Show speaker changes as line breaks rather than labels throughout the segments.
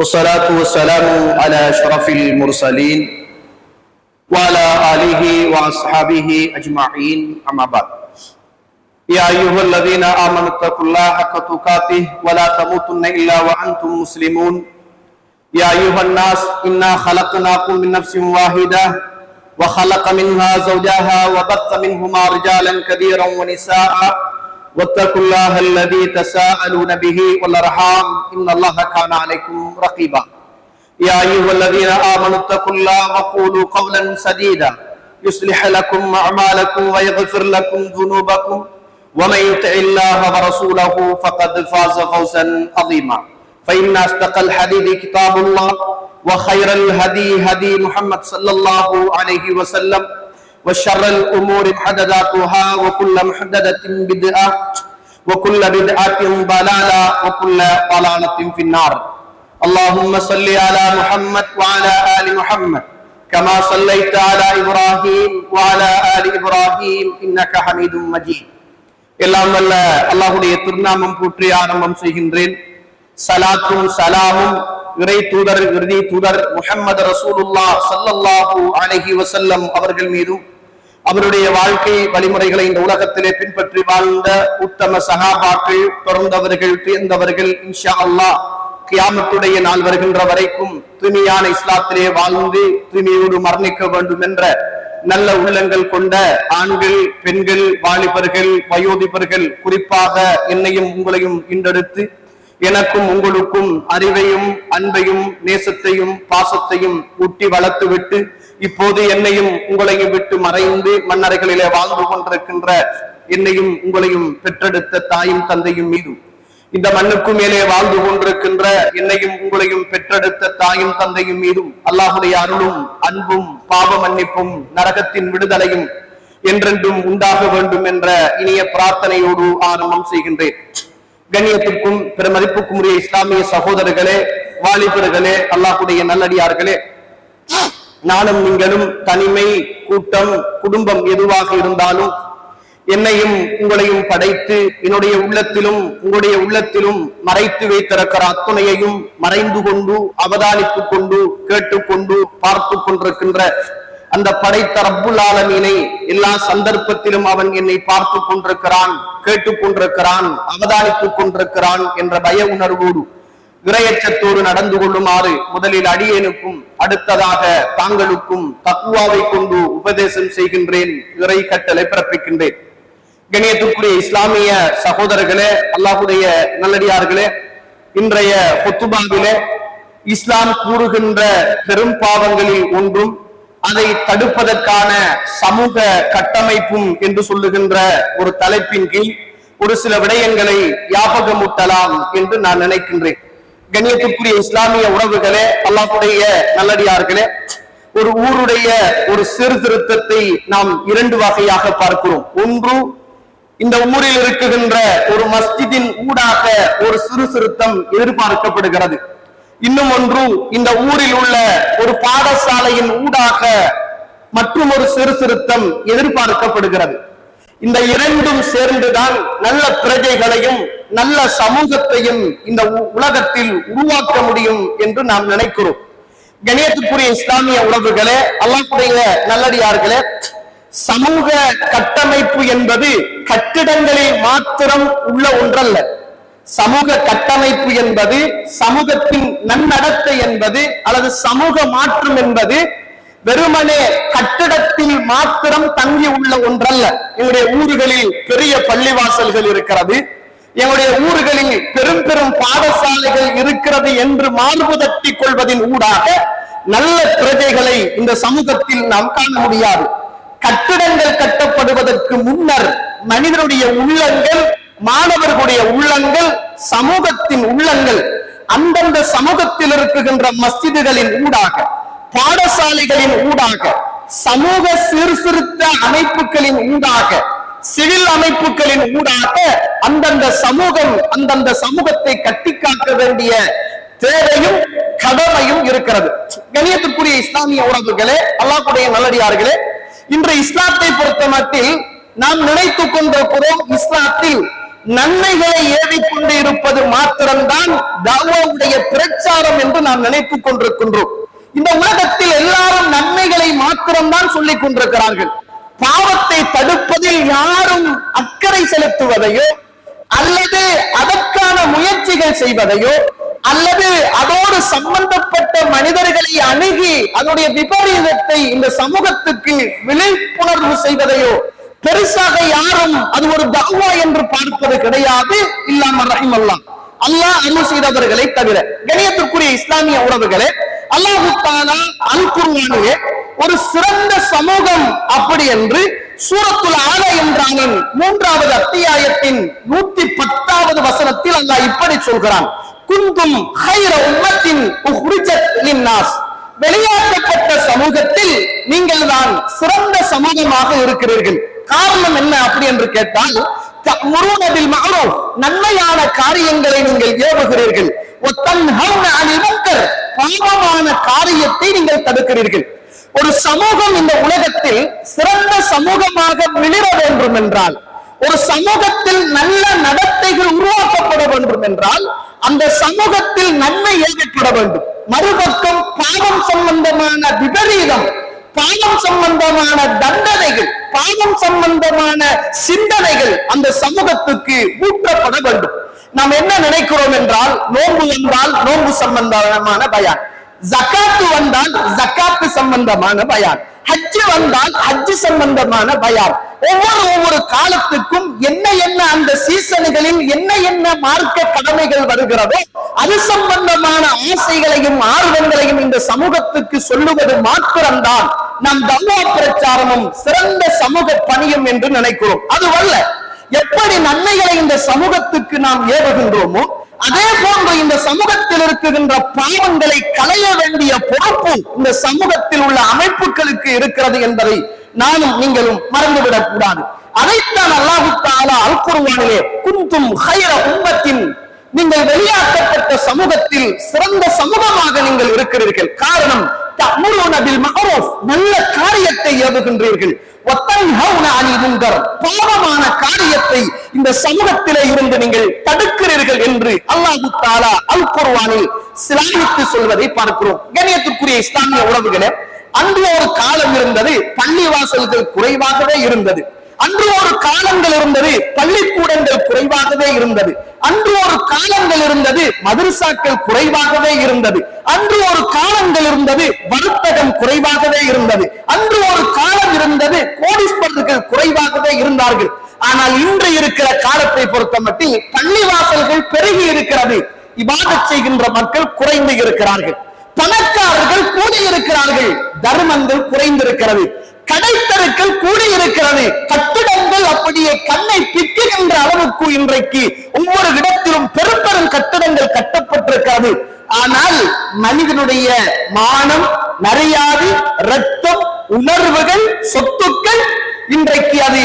والصلاة والسلام على أشرف المرسلين وعلى آله وأصحابه أجمعين أما بعد يا أيها الذين آمنوا اتقوا الله حق تقاته ولا تموتن إلا وأنتم مسلمون يا أيها الناس إنا خلقناكم من نفس واحدة وخلق منها زوجها وبث منهما رجالا كثيرا ونساء واتقوا الله الذي تساءلون به والأرحام إن الله كان عليكم رقيبا يا أيها الذين آمنوا اتقوا الله وقولوا قولا سديدا يصلح لكم أعمالكم ويغفر لكم ذنوبكم ومن يطع الله ورسوله فقد فاز فوزا عظيما فإن أصدق الحديث كتاب الله وخير الهدي هدي محمد صلى الله عليه وسلم وشر الأمور محدثاتها وكل محدثة بدعة وكل بدعة ضلالة وكل ضلالة في النار اللهم صل على محمد وعلى آل محمد كما صليت على إبراهيم وعلى آل إبراهيم إنك حميد مجيد எல்லாம் வல்ல அல்லாஹ்வுடைய திருநாமம் போற்றி ஆரம்பம் செய்கின்றேன். ஸலாத்தும் ஸலாமும் இறை தூதர் இறுதி தூதர் முஹம்மது ரசூலுல்லாஹ் ஸல்லல்லாஹு அலைஹி வஸல்லம் அவர்கள் மீதும் அவருடைய வாழ்க்கை வழிமுறைகளை இந்த உலகத்திலே பின்பற்றி வாழ்ந்த உத்தம சஹாபாக்கள், பிறந்தவர்கள், தேர்ந்தவர்கள், இன்ஷா அல்லாஹ் கியாமத்துடைய நாள் வருகின்ற வரைக்கும் தூய்மையான இஸ்லாத்திலே வாழ்ந்து தூய்மையோடு மரணிக்க வேண்டும் என்ற நல்ல உள்ளங்கள் கொண்ட ஆண்கள், பெண்கள், வாலிபர்கள், வயோதிபர்கள், குறிப்பாக என்னையும் உங்களையும் இன்றெடுத்து எனக்கும் உங்களுக்கும் அறிவையும் அன்பையும் நேசத்தையும் பாசத்தையும் ஊட்டி வளர்த்து விட்டு இப்போது என்னையும் உங்களையும் விட்டு மறைந்து மன்னரைகளிலே வாழ்ந்து கொண்டிருக்கின்ற என்னையும் உங்களையும் பெற்றெடுத்த தாயும் தந்தையும் மீதும் இந்த மண்ணுக்கு மேலே வாழ்ந்து கொண்டிருக்கின்ற என்னையும் உங்களையும் பெற்றெடுத்த தாயும் தந்தையும் மீதும் அல்லாஹுடைய அருளும் அன்பும் பாவ மன்னிப்பும் நரகத்தின் விடுதலையும் என்றென்றும் உண்டாக வேண்டும் என்ற இனிய பிரார்த்தனையோடு ஆரம்பம் செய்கின்றேன். கண்ணியத்திற்கும் பெருமதிப்புக்கும் உரிய இஸ்லாமிய சகோதரர்களே, வாலிபர்களே, அல்லாஹுடைய நல்லடியார்களே, நானும் நீங்களும் தனிமை, கூட்டம், குடும்பம் எதுவாக இருந்தாலும் என்னையும் உங்களையும் படைத்து என்னுடைய உள்ளத்திலும் உங்களுடைய உள்ளத்திலும் மறைத்து வைத்திருக்கிற அத்துணையையும் மறைந்து கொண்டு அவதானித்துக் கொண்டு கேட்டுக்கொண்டு பார்த்து கொண்டிருக்கின்ற அந்த படைத்த ரப்புல் ஆலமீனை எல்லா சந்தர்ப்பத்திலும் அவன் என்னை பார்த்து கொண்டிருக்கிறான், கேட்டுக் கொண்டிருக்கிறான், அவதானித்துக் கொண்டிருக்கிறான் என்ற பய உணர்வோடு இறையச்சத்தோடு நடந்து கொள்ளுமாறு முதலில் அடியேனுக்கும் அடுத்ததாக தாங்களுக்கும் தக்வாவை கொண்டு உபதேசம் செய்கின்றேன், இறை கட்டளை பிறப்பிக்கின்றேன். கண்ணியத்துக்குரிய இஸ்லாமிய சகோதரர்களே, அல்லாஹுடைய நல்லடியார்களே, இன்றைய குத்துபாவிலே இஸ்லாம் கூறுகின்ற பெரும் பாவங்களில் ஒன்றும் அதை தடுப்பதற்கான சமூக கட்டமைப்பும் என்று சொல்லுகின்ற ஒரு தலைப்பின் கீழ் ஒரு சில விடயங்களை ஞாபகமூட்டலாம் என்று நான் நினைக்கின்றேன். கண்ணியத்துக்குரிய இஸ்லாமிய உறவுகளே, அல்லாஹ்வுடைய நல்லடியார்களே, ஒரு ஊருடைய ஒரு சீர்திருத்தத்தை நாம் இரண்டு வகையாக பார்க்கிறோம். ஒன்று, இந்த ஊரில் இருக்குகின்ற ஒரு மஸ்ஜிதின் ஊடாக ஒரு சீர்திருத்தம் எதிர்பார்க்கப்படுகிறது. இன்னும் ஒன்று, இந்த ஊரில் உள்ள ஒரு பாடசாலையின் ஊடாக மற்றும் ஒரு சீர்திருத்தம் எதிர்பார்க்கப்படுகிறது. இந்த இரண்டும் சேர்ந்துதான் நல்ல பிரஜைகளையும் நல்ல சமூகத்தையும் இந்த உலகத்தில் உருவாக்க முடியும் என்று நாம் நினைக்கிறோம். கண்ணியத்துக்குரிய இஸ்லாமிய உறவுகளே, அல்லாஹ்வுடைய நல்லடியார்களே, சமூக கட்டமைப்பு என்பது கட்டிடங்களில் மாத்திரம் உள்ள ஒன்றல்ல. சமூக கட்டமைப்பு என்பது, சமூகத்தின் நன்னடத்தை என்பது அல்லது சமூக மாற்றம் என்பது வெறுமனே கட்டிடத்தில் மாத்திரம் தங்கி உள்ள ஒன்றல்ல. எங்களுடைய ஊர்களில் பெரிய பள்ளிவாசல்கள் இருக்கிறது, எங்களுடைய ஊர்களில் பெரும் பெரும் பாடசாலைகள் இருக்கிறது என்று மார்பு தட்டி கொள்வதின் ஊடாக நல்ல பிரஜைகளை இந்த சமூகத்தில் நாம் காண முடியாது. கட்டிடங்கள் கட்டப்படுவதற்கு முன்னர் மனிதனுடைய உள்ளங்கள், மாணவர்களுடைய உள்ளங்கள், சமூகத்தின் உள்ளங்கள் அந்தந்த சமூகத்தில் இருக்குகின்ற மஸ்ஜிதுகளின் ஊடாக, பாடசாலைகளின் ஊடாக, சமூக சீர்திருத்த அமைப்புகளின் ஊடாக, சிவில் அமைப்புகளின் ஊடாக அந்தந்த சமூகம் அந்தந்த சமூகத்தை கட்டி காக்க வேண்டிய தேவையும் கடமையும் இருக்கிறது. கண்ணியத்துக்குரிய இஸ்லாமிய உறவுகளே, அல்லாஹ்வுடைய நல்லடியார்களே, இன்று இஸ்லாத்தை பொறுத்த மட்டில் நாம் நினைத்துக் கொண்டிருக்கிறோம், இஸ்லாத்தில் நன்மைகளை ஏவிக்கொண்டு இருப்பது மாத்திரம்தான் தஅவாவுடைய பிரச்சாரம் என்று நாம் நினைத்துக் கொண்டிருக்கின்றோம். இந்த உலகத்தில் எல்லாரும் நன்மைகளை மாத்திரம்தான் சொல்லிக் கொண்டிருக்கிறார்கள். பாவத்தை தடுப்பதில் யாரும் அக்கறை செலுத்துவதையோ அல்லது அதற்கான முயற்சிகள் செய்வதையோ அல்லது அதோடு சம்பந்தப்பட்ட மனிதர்களை அணுகி அதனுடைய விபரீதத்தை இந்த சமூகத்துக்கு விழிப்புணர்வு செய்வதையோ பெருசாக யாரும் அது ஒரு தஅவா என்று பார்ப்பது கிடையாது. இல்லாமல் ரஹிமல்லாஹ், அல்லாஹ் அருள் செய்தவர்களை தவிர. கணியத்திற்குரிய இஸ்லாமிய உறவுகளே, அல்லாஹ் தஆலா அல் குர்ஆனிலே ஒரு சிறந்த சமூகம் அப்படி என்று சூரத்துல் ஆல இம்ரானின் 3வது அத்தியாயத்தின் 110வது வசனத்தில் அல்லாஹ் இப்படி சொல்கிறான், குந்தும் கைர உம்மத்தின் உஹ்ரிஜத் லின்னாஸ், வெளியாக்கப்பட்ட சமூகத்தில் நீங்கள் தான் சிறந்த சமூகமாக இருக்கிறீர்கள். காரணம் என்ன அப்படி என்று கேட்டால், தஅமுரூன பில் மஅரூஃப், நன்மையான காரியங்களை நீங்கள் ஏவுகிறீர்கள், வதன்ஹவுன அனில் முன்கர், பாவமான காரியத்தை நீங்கள் தடுக்கிறீர்கள். ஒரு சமூகம் இந்த உலகத்தில் சிறந்த சமூகமாக மிளிர வேண்டும் என்றால், ஒரு சமூகத்தில் நல்ல நடத்தைகள் உருவாக்கப்பட வேண்டும் என்றால் அந்த சமூகத்தில் நன்மை ஏற்பட வேண்டும். மறுபக்கம் பாவம் சம்பந்தமான விபரீதம், பாவம் சம்பந்தமான தண்டனைகள், பாவம் சம்பந்தமான சிந்தனைகள் அந்த சமூகத்துக்கு ஊற்றப்பட வேண்டும். நாம் என்ன நினைக்கிறோம் என்றால், நோன்பு வந்தால் நோன்பு சம்பந்தமான பயான், ஜகாத்து வந்தால் ஜகாத்து சம்பந்தமான பயான், ஹஜ் வந்தால் ஹஜ் சம்பந்தமான பயான். ஒவ்வொரு காலத்துக்கும் என்ன அந்த சீசன்களில் என்ன மார்க்க கடமைகள் வருகிறதோ அது சம்பந்தமான ஆசைகளையும் ஆர்வங்களையும் இந்த சமூகத்துக்கு சொல்லுவது மாத்திரம்தான் நம் தஅவா பிரச்சாரமும் சிறந்த சமூக பணியும் என்று நினைக்கிறோம். அதுவல்ல, எப்படி நன்மைகளை இந்த சமூகத்துக்கு நாம் ஏவுகின்றோமோ அதே போன்று இந்த சமூகத்தில் இருக்குகின்ற பாவங்களை களைய வேண்டிய பொறுப்பு இந்த சமூகத்தில் உள்ள அமைப்புகளுக்கு இருக்கிறது என்பதை நானும் நீங்களும் மறந்துவிடக் கூடாது. அதைத்தான் அல்லாஹ் தஆலா அல் குர்ஆனிலே குந்தும் கைர உம்மத்தின், நீங்கள் வெளியாக்கப்பட்ட சமூகத்தில் சிறந்த சமூகமாக நீங்கள் இருக்கிறீர்கள். காரணம், தஅமுரூன பில் மஅரூஃப், நல்ல காரியத்தை ஏவுகின்றீர்கள், வதன்ஹவுன அனில் முன்கர், பாவமான காரியத்தை இந்த சமூகத்திலே இருந்து நீங்கள் தடுக்கிறீர்கள் என்று அல்லாஹ் தஆலா அல் குர்ஆனில் சிலாகித்து சொல்வதை பார்க்கிறோம். கண்ணியத்திற்குரிய இஸ்லாமிய உறவுகளே, அன்று ஒரு காலம் இருந்தது, பள்ளிவாசல்கள் குறைவாகவே இருந்தது. அன்று ஒரு காலங்கள் இருந்தது, பள்ளிக்கூடங்கள் குறைவாகவே இருந்தது. அன்று ஒரு காலங்கள் இருந்தது, மதரசாக்கள் குறைவாகவே இருந்தது. அன்று ஒரு காலங்கள் இருந்தது, வர்த்தகம் குறைவாகவே இருந்தது. அன்று ஒரு காலம் இருந்தது, கோடீஸ்வரர்கள் குறைவாகவே இருந்தார்கள். ஆனால் இன்று இருக்கிற காலத்தை பொறுத்த மட்டில் பள்ளிவாசல்கள் பெருகி இருக்கிறது, இபாதத் செய்கின்ற மக்கள் குறைந்து இருக்கிறார்கள், பணக்காரர்கள் கூடியிருக்கிறார்கள், தர்மங்கள் குறைந்திருக்கிறது, கடைத்தருக்கள் கூடியிருக்கிறது, கட்டிடங்கள் அப்படியே கண்ணை பிக்குகின்ற அளவுக்கு இன்றைக்கு ஒவ்வொரு இடத்திலும் பெரும் கட்டிடங்கள் கட்டப்பட்டிருக்கிறது. ஆனால் மனிதனுடைய மானம், மரியாதை, ரத்தம், உணர்வுகள், சொத்துக்கள் இன்றைக்கு அது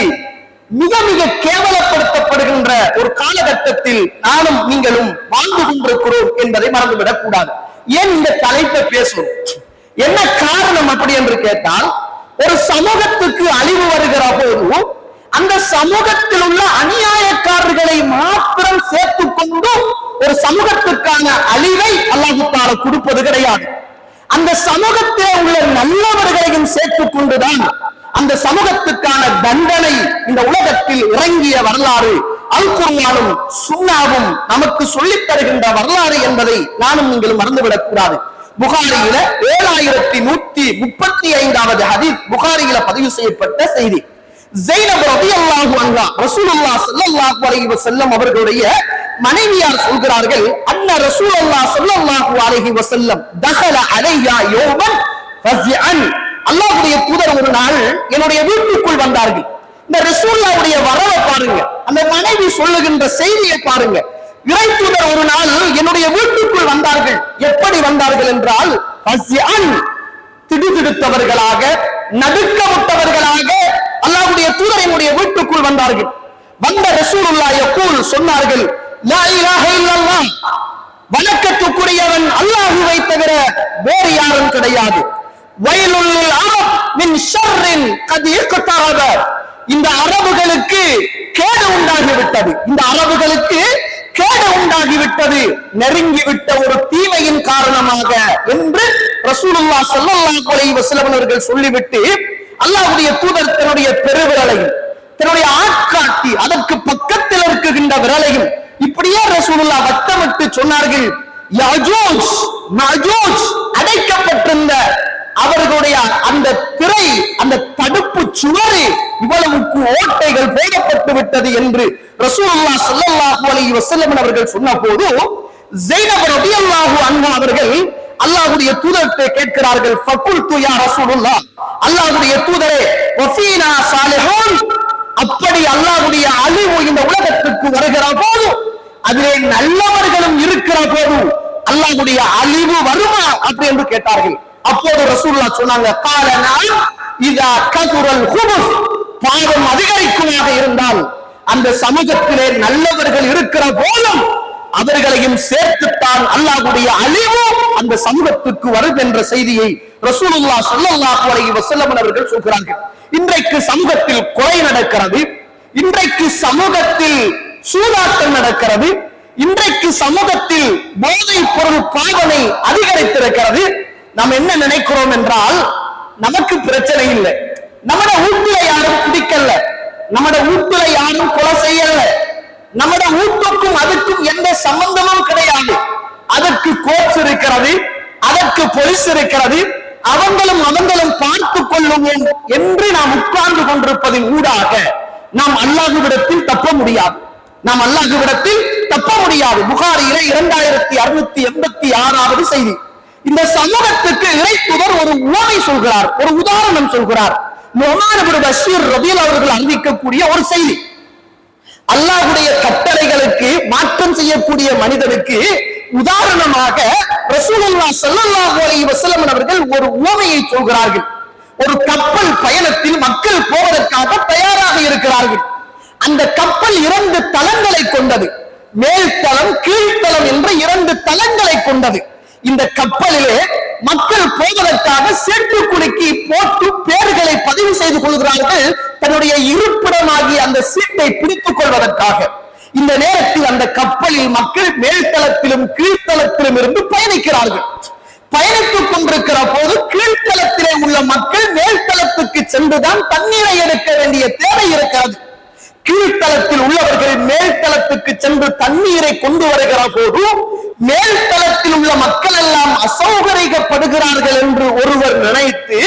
மிக மிக கேவலப்படுத்தப்படுகின்ற ஒரு காலகட்டத்தில் நானும் நீங்களும் வாழ்ந்து கொண்டிருக்கிறோம் என்பதை மறந்துவிடக் கூடாது. ஏன் இந்த தலைப்பை பேசும், என்ன காரணம் அப்படி என்று கேட்டால், ஒரு சமூகத்துக்கு அழிவு வருகிற போது அந்த சமூகத்தில் உள்ள அநியாயக்காரர்களை மாத்திரம் சேர்த்துக் கொண்டு ஒரு சமூகத்துக்கான அழிவை அல்லாஹ் தஆலா கொடுப்பது கிடையாது. அந்த சமூகத்தில் உள்ள நல்லவர்களையும் சேர்த்துக் கொண்டுதான் அந்த சமூகத்துக்கான தண்டனை இந்த உலகத்தில் இறங்கிய வரலாறு அல் குர்ஆனும் சுன்னாவும் நமக்கு சொல்லித் தருகின்ற வரலாறு என்பதை நானும் நீங்களும் மறந்துவிடக் கூடாது. புகாரியில 7135வது ஹதீஸ், புகாரியில பதிவு செய்யப்பட்ட செய்தி. ஸைனப் ரலியல்லாஹு அன்ஹா ரசூலுல்லாஹ் ஸல்லல்லாஹு அலைஹி வஸல்லம் அவர்களுடைய மனைவியார் சொல்கிறார்கள், அன்ன ரசூலுல்லாஹ் ஸல்லல்லாஹு அலைஹி வஸல்லம் தഖல அலையா யௌமன் ஃபஸஅன், அல்லாஹ்வுடைய தூதர் ஒரு நாள் என்னுடைய வீட்டுக்குள் வந்தார்கள். இந்த ரசூலுல்லாஹ்வுடைய வரவை பாருங்க, அந்த மனைவி சொல்லுகின்ற செய்தியை பாருங்க. இறை தூதர் ஒரு நாள் என்னுடைய வீட்டுக்குள் வந்தார்கள். எப்படி வந்தார்கள் என்றால், ஃபஸஅன், திடுதிடுத்தவர்களாக, நடுக்கமுட்டவர்களாக அல்லாஹ்வுடைய தூதர் என்னுடைய வீட்டுக்குள் வந்தார்கள். வந்த ரசூலுல்லாஹ் யகூல், சொன்னார்கள், லா இலாஹ இல்லல்லாஹ், வணக்கத்துக்குரியவன் அல்லாஹ்வை தவிர வேறு யாரும் கிடையாது. வயலுல் லில் அரப் மின் ஷர்ரின் கத் இக்தரப, இந்த அரபுகளுக்கு கேடு உண்டாகிவிட்டது, இந்த அரபுகளுக்கு கேடு உண்டாகிவிட்டது, நெருங்கிவிட்ட ஒரு தீமையின் காரணமாக என்று ரசூலுல்லாஹ் ஸல்லல்லாஹு அலைஹி வஸல்லம் அவர்கள் சொல்லிவிட்டு அல்லாஹ்வுடைய தூதர் தன்னுடைய பெருவிரலையும் தன்னுடைய ஆட்காட்டி அதற்கு பக்கத்தில் இருக்குகின்ற விரலையும் இப்படியே ரசூலுல்லாஹ் வட்டமிட்டு சொன்னார்கள், யஜூஜ் மஜூஜ் அடைக்கப்பட்டிருந்த அவர்களுடைய அந்த திரை, அந்த தடுப்பு சுவரு இவ்வளவுக்கு ஓட்டைகள் போடப்பட்டு விட்டது என்று ரசூலுல்லாஹ் ஸல்லல்லாஹு அலைஹி வஸல்லம் அவர்கள் சொன்னபோது ஸைனப் ரலியல்லாஹு அன்ஹா அவர்கள் அல்லாஹ்வுடைய தூதரை கேட்கிறார்கள், ஃபகுல்து யா ரசூலுல்லாஹ், அல்லாஹ்வுடைய தூதரே, வஃபீனா சாலிஹூன், அப்படி அல்லாஹ்வுடைய அழிவு இந்த உலகத்துக்கு வருகிற போது அதிலே நல்லவர்களும் இருக்கிற போது அல்லாஹ்வுடைய அழிவு வருமா அப்படி என்று கேட்டார்கள். அப்போது ரசூலுல்லாஹ் சொன்னாங்க, காலனா இதா கதுரல் ஹுபுஸ், பாவம் அதிகரிக்குமாக இருந்தால் அந்த சமூகத்திலே நல்லவர்கள் இருக்கிற போதும் அவர்களையும் சேர்த்துத்தான் அல்லாஹ்வுடைய அழிவு அந்த சமூகத்துக்கு வரும் என்ற செய்தியை ரசூலுல்லாஹ் ஸல்லல்லாஹு அலைஹி வஸல்லம் அவர்கள் சொல்கிறார்கள். இன்றைக்கு சமூகத்தில் கொலை நடக்கிறது, இன்றைக்கு சமூகத்தில் சூதாட்டம் நடக்கிறது, இன்றைக்கு சமூகத்தில் போதைப் பொருள் பாவனை அதிகரித்திருக்கிறது. நாம் என்ன நினைக்கிறோம் என்றால், நமக்கு பிரச்சனை இல்லை, நம்மட வீட்டுல யாரும் பிடிக்கல, நம்மட வீட்டுல யாரும் கொலை செய்யல, நம்மட வீட்டுக்கும் அதுக்கும் எந்த சம்பந்தமும் கிடையாது, அதற்கு கோர்ட்ஸ் இருக்கிறது, அதற்கு போலீஸ் இருக்கிறது, அவங்களும் பார்த்துக் கொள்ளுவோம் என்று நாம் உட்கார்ந்து கொண்டிருப்பதின் ஊடாக நாம் அல்லாஹ்விடத்தில் தப்ப முடியாது, நாம் அல்லாஹ்விடத்தில் தப்ப முடியாது. புகாரியிலே 2686வது செய்தி. இந்த சமூகத்துக்கு இறைத்தூதர் ஒரு உவமை சொல்கிறார், ஒரு உதாரணம் சொல்கிறார். நுஅமான் இப்னு பஷீர் ரலியல்லாஹு அவர்கள் அறிவிக்கக்கூடிய ஒரு செய்தி. அல்லாஹ்வுடைய கட்டளைகளுக்கு மாற்றம் செய்யக்கூடிய மனிதனுக்கு உதாரணமாக ரசூலுல்லாஹ் ஸல்லல்லாஹு அலைஹி வஸல்லம் அவர்கள் ஒரு உவமையை சொல்கிறார்கள். ஒரு கப்பல் பயணத்தில் மக்கள் போவதற்காக தயாராக இருக்கிறார்கள். அந்த கப்பல் 2 தளங்களை கொண்டது, மேல் தளம் கீழ்த்தளம் என்ற 2 தளங்களை கொண்டது. இந்த கப்பலிலே மக்கள் போவதற்காக சேட்டு குலுக்கி போட்டு பேர்களை பதிவு செய்து கொள்கிறார்கள், தன்னுடைய இருப்பிடமாகிய அந்த சீட்டை பிடித்துக் கொள்வதற்காக. இந்த நேரத்தில் அந்த கப்பலில் மக்கள் மேல்தளத்திலும் கீழ்த்தளத்திலும் இருந்து பயணிக்கிறார்கள். பயணித்துக் கொண்டிருக்கிற போது கீழ்த்தளத்திலே உள்ள மக்கள் மேல்தளத்துக்கு சென்றுதான் தண்ணீரை எடுக்க வேண்டிய தேவை இருக்கிறது. கீழ்த்தளத்தில் உள்ளவர்கள் மேல்தளத்துக்கு சென்று தண்ணீரை கொண்டு வருகிற போது மேல்தளத்தில் உள்ள மக்கள் எல்லாம் அசௌகரியப்படுகிறார்கள் என்று ஒருவர் நினைத்து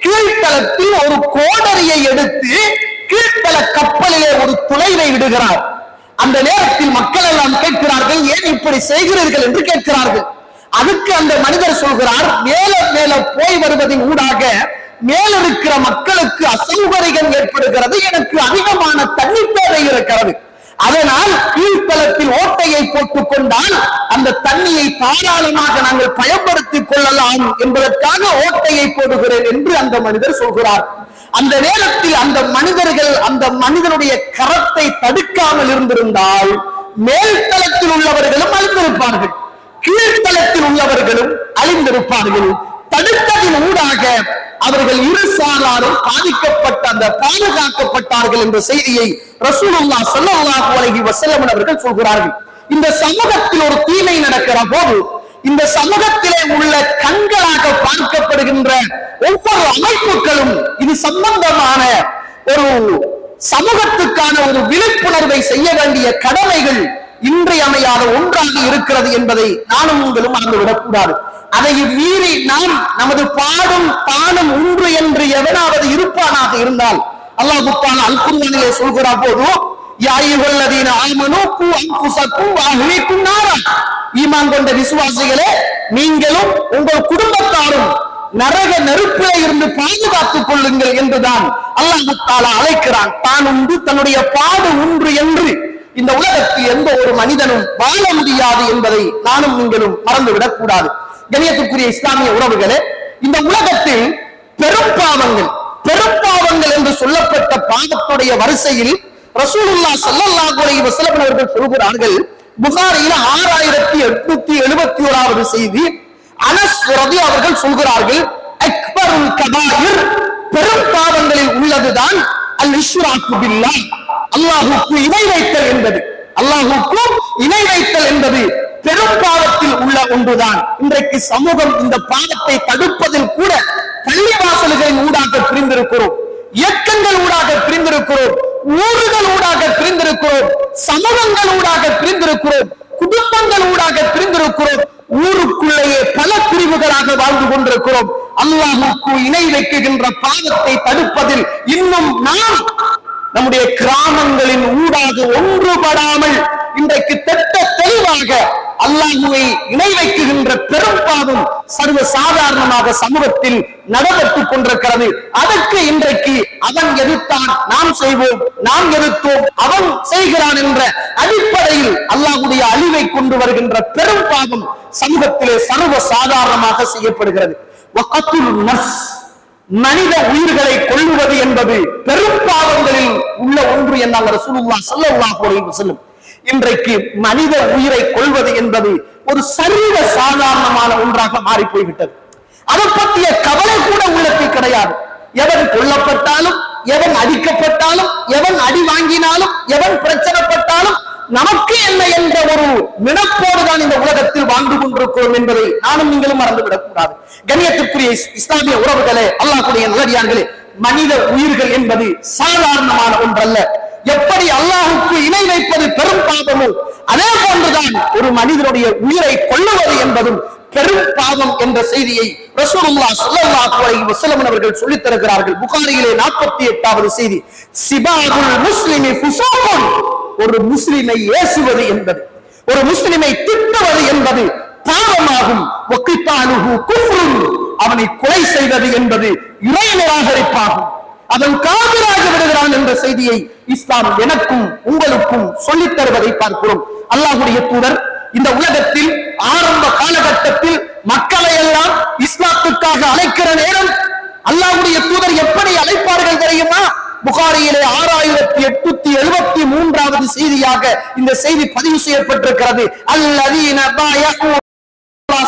கீழ்த்தளத்தில் ஒரு கோடரியை எடுத்து கீழ்த்தள கப்பலிலே ஒரு துளைவை விடுகிறார். அந்த நேரத்தில் மக்கள் எல்லாம் கேட்கிறார்கள், ஏன் இப்படி செய்கிறீர்கள் என்று கேட்கிறார்கள். அதுக்கு அந்த மனிதர் சொல்கிறார், மேல மேல போய் வருவதின் ஊடாக மேலிருக்கிற மக்களுக்கு அசௌகரியம் ஏற்படுகிறது, எனக்கு அதிகமான தண்ணீர் தேவை இருக்கிறது, அதனால் கீழ்த்தளத்தில் ஓட்டையை போட்டுக் கொண்டால் அந்த தண்ணியை தாராளமாக நாங்கள் பயன்படுத்திக் கொள்ளலாம் என்பதற்காக ஓட்டையை போடுகிறேன் என்று அந்த மனிதர் சொல்கிறார். அந்த நேரத்தில் அந்த மனிதர்கள் அந்த மனிதனுடைய கரத்தை தடுக்காமல் இருந்திருந்தால் மேல்தளத்தில் உள்ளவர்களும் அழிந்திருப்பார்கள், கீழ்த்தளத்தில் உள்ளவர்களும் அழிந்திருப்பார்கள். தடுத்ததின் ஊடாக அவர்கள் இரு சாராரும் பாதிக்கப்பட்ட அந்த பாதுகாக்கப்பட்டார்கள் என்ற செய்தியை ரசூலுல்லாஹ் ஸல்லல்லாஹு அலைஹி வஸல்லம் அவர்கள் சொல்கிறார்கள். இந்த சமூகத்தில் ஒரு தீமை நடக்கிற போது இந்த சமூகத்திலே உள்ள கண்களாக பார்க்கப்படுகின்ற ஒவ்வொரு அமைப்புகளும் இது சம்பந்தமான ஒரு சமூகத்துக்கான ஒரு விழிப்புணர்வை செய்ய வேண்டிய கடமைகள் இன்றியமையாத ஒன்றாக இருக்கிறது என்பதை நானும் உங்களும் மறந்துவிடக் கூடாது. அதை மீறி நாம் நமது பாடும் தானும் ஒன்று என்று எவனாவது இருப்பானாக இருந்தால் அல்லாஹ் தஆலா அல் குர்ஆனிலே சொல்கிற போது, யா அய்யுஹல்லதீன ஆமனூ கூ அன்ஃபுஸக்கும் வ அஹ்லீக்கும் நாரா, ஈமான் கொண்ட விசுவாசிகளே, நீங்களும் உங்கள் குடும்பத்தாரும் நரக நெருப்பிலே இருந்து பாதுகாத்துக் கொள்ளுங்கள் என்றுதான் அல்லாஹ் தஆலா அழைக்கிறான். தான் உண்டு, தன்னுடைய பாடு ஒன்று என்று இந்த உலகத்தில் எந்த ஒரு மனிதனும் வாழ முடியாது என்பதை நானும் நீங்களும் மறந்துவிடக் கூடாது. கண்ணியத்துக்குரிய இஸ்லாமிய உறவுகளே, இந்த உலகத்தில் பெரும்பாவங்கள் என்று சொல்லப்பட்ட பாவத்துடைய வரிசையில் ரசூலுல்லாஹ் ஸல்லல்லாஹு அலைஹி வஸல்லம் அவர்கள் சொல்கிறார்கள். புகாரியில் 6871வது செய்தி. அனஸ் ரலியல்லாஹு அவர்கள் சொல்கிறார்கள், அக்பருல் கபாயிர், பெரும் பாவங்களில் உள்ளதுதான் அல் இஷ்ராக்கு பில்லாஹ், அல்லாஹ்வுக்கு இணை வைத்தல் என்பது, அல்லாஹ்வுக்கு இணை வைத்தல் என்பது பெரும் பாவத்தில் உள்ள ஒன்றுதான். இன்றைக்கு சமூகம் இந்த பாவத்தை தடுப்பதில் கூட பள்ளிவாசல்களின் ஊடாக பிரிந்திருக்கிறோம், இயக்கங்கள் ஊடாக பிரிந்திருக்கிறோம், ஊர்கள் ஊடாக பிரிந்திருக்கிறோம், சமூகங்கள் ஊடாக பிரிந்திருக்கிறோம், குடும்பங்கள் ஊடாக பிரிந்திருக்கிறோம், ஊருக்குள்ளேயே பல பிரிவுகளாக வாழ்ந்து கொண்டிருக்கிறோம். அல்லாஹ்வுக்கு இணை வைக்கின்ற பாவத்தை தடுப்பதில் இன்னும் நாம் நம்முடைய கிராமங்களின் ஊடாக ஒன்றுபடாமல் இன்றைக்கு திட்ட தெளிவாக அல்லாஹ்வை இணை வைக்கின்ற பெரும் பாவம் சர்வ சாதாரணமாக சமூகத்தில் நடைபெற்றுக் கொண்டிருக்கிறது. அதற்கு இன்றைக்கு அவன் எதிர்த்தான் நாம் செய்வோம், நாம் எதிர்த்தோம் அவன் செய்கிறான் என்ற அடிப்படையில் அல்லாஹ்வுடைய அழிவை கொண்டு வருகின்ற பெரும் பாவம் சமூகத்திலே சர்வ சாதாரணமாக செய்யப்படுகிறது. மனித உயிர்களை கொல்லுவது என்பது பெரும் பாவங்களில் உள்ள ஒன்று என்றால் ரசூலுல்லாஹ் ஸல்லல்லாஹு அலைஹி வஸல்லம். இன்றைக்கு மனித உயிரை கொல்வது என்பது ஒரு சர்வ சாதாரணமான ஒன்றாக மாறி போய்விட்டது. அதை பற்றிய கவலை கூட உள்ளத்தில் கிடையாது. எவன் கொல்லப்பட்டாலும், எவன் அடிக்கப்பட்டாலும், எவன் அடி வாங்கினாலும், எவன் பிரச்சனைப்பட்டாலும் நமக்கு என்ன என்ற ஒரு நினைப்போடுதான் இந்த உலகத்தில் வாழ்ந்து கொண்டிருக்கிறோம் என்பதை நானும் நீங்களும் மறந்துவிடக் கூடாது. கண்ணியத்திற்குரிய இஸ்லாமிய உறவுகளே, அல்லாஹ்வுடைய நல்லடியார்களே, மனித உயிர்கள் என்பது சாதாரணமான ஒன்றல்ல. எப்படி அல்லாஹ்வுக்கு இணை வைப்பது பெரும் பாவமோ அதே போன்றுதான் ஒரு மனிதனுடைய உயிரை கொல்லுவது என்பதும் பெரும் பாவம் என்ற செய்தியை ரசூலுல்லாஹ் ஸல்லல்லாஹு அலைஹி வஸல்லம் அவர்கள் சொல்லித் தருகிறார்கள். புகாரியிலே 48வது செய்தி, சிபாபுல் முஸ்லிமி ஃபுசூகுன், ஒரு முஸ்லிமை ஏசுவது என்பது, ஒரு முஸ்லிமை திட்டுவது என்பது பாவமாகும். வகிதாலுஹு குஃப்ருன், அவனை கொலை செய்வது என்பது இறை நிராகரிப்பாகும், அவன் காபிராக விடுகிறான் என்ற செய்தியை இஸ்லாம் எனக்கும் உங்களுக்கும் சொல்லித் தருவதை பார்க்கிறோம். அல்லாஹ்வுடைய தூதர் இந்த உலகத்தில் ஆரம்ப காலகட்டத்தில் மக்களை எல்லாம் இஸ்லாத்துக்காக அழைக்கிற நேரம் அல்லாஹ்வுடைய தூதர் எப்படி அழைப்பார்கள் தெரியுமா? புகாரியிலே 6873வது செய்தியாக இந்த செய்தி பதிவு செய்யப்பட்டிருக்கிறது. அல்லதீன பாயஉ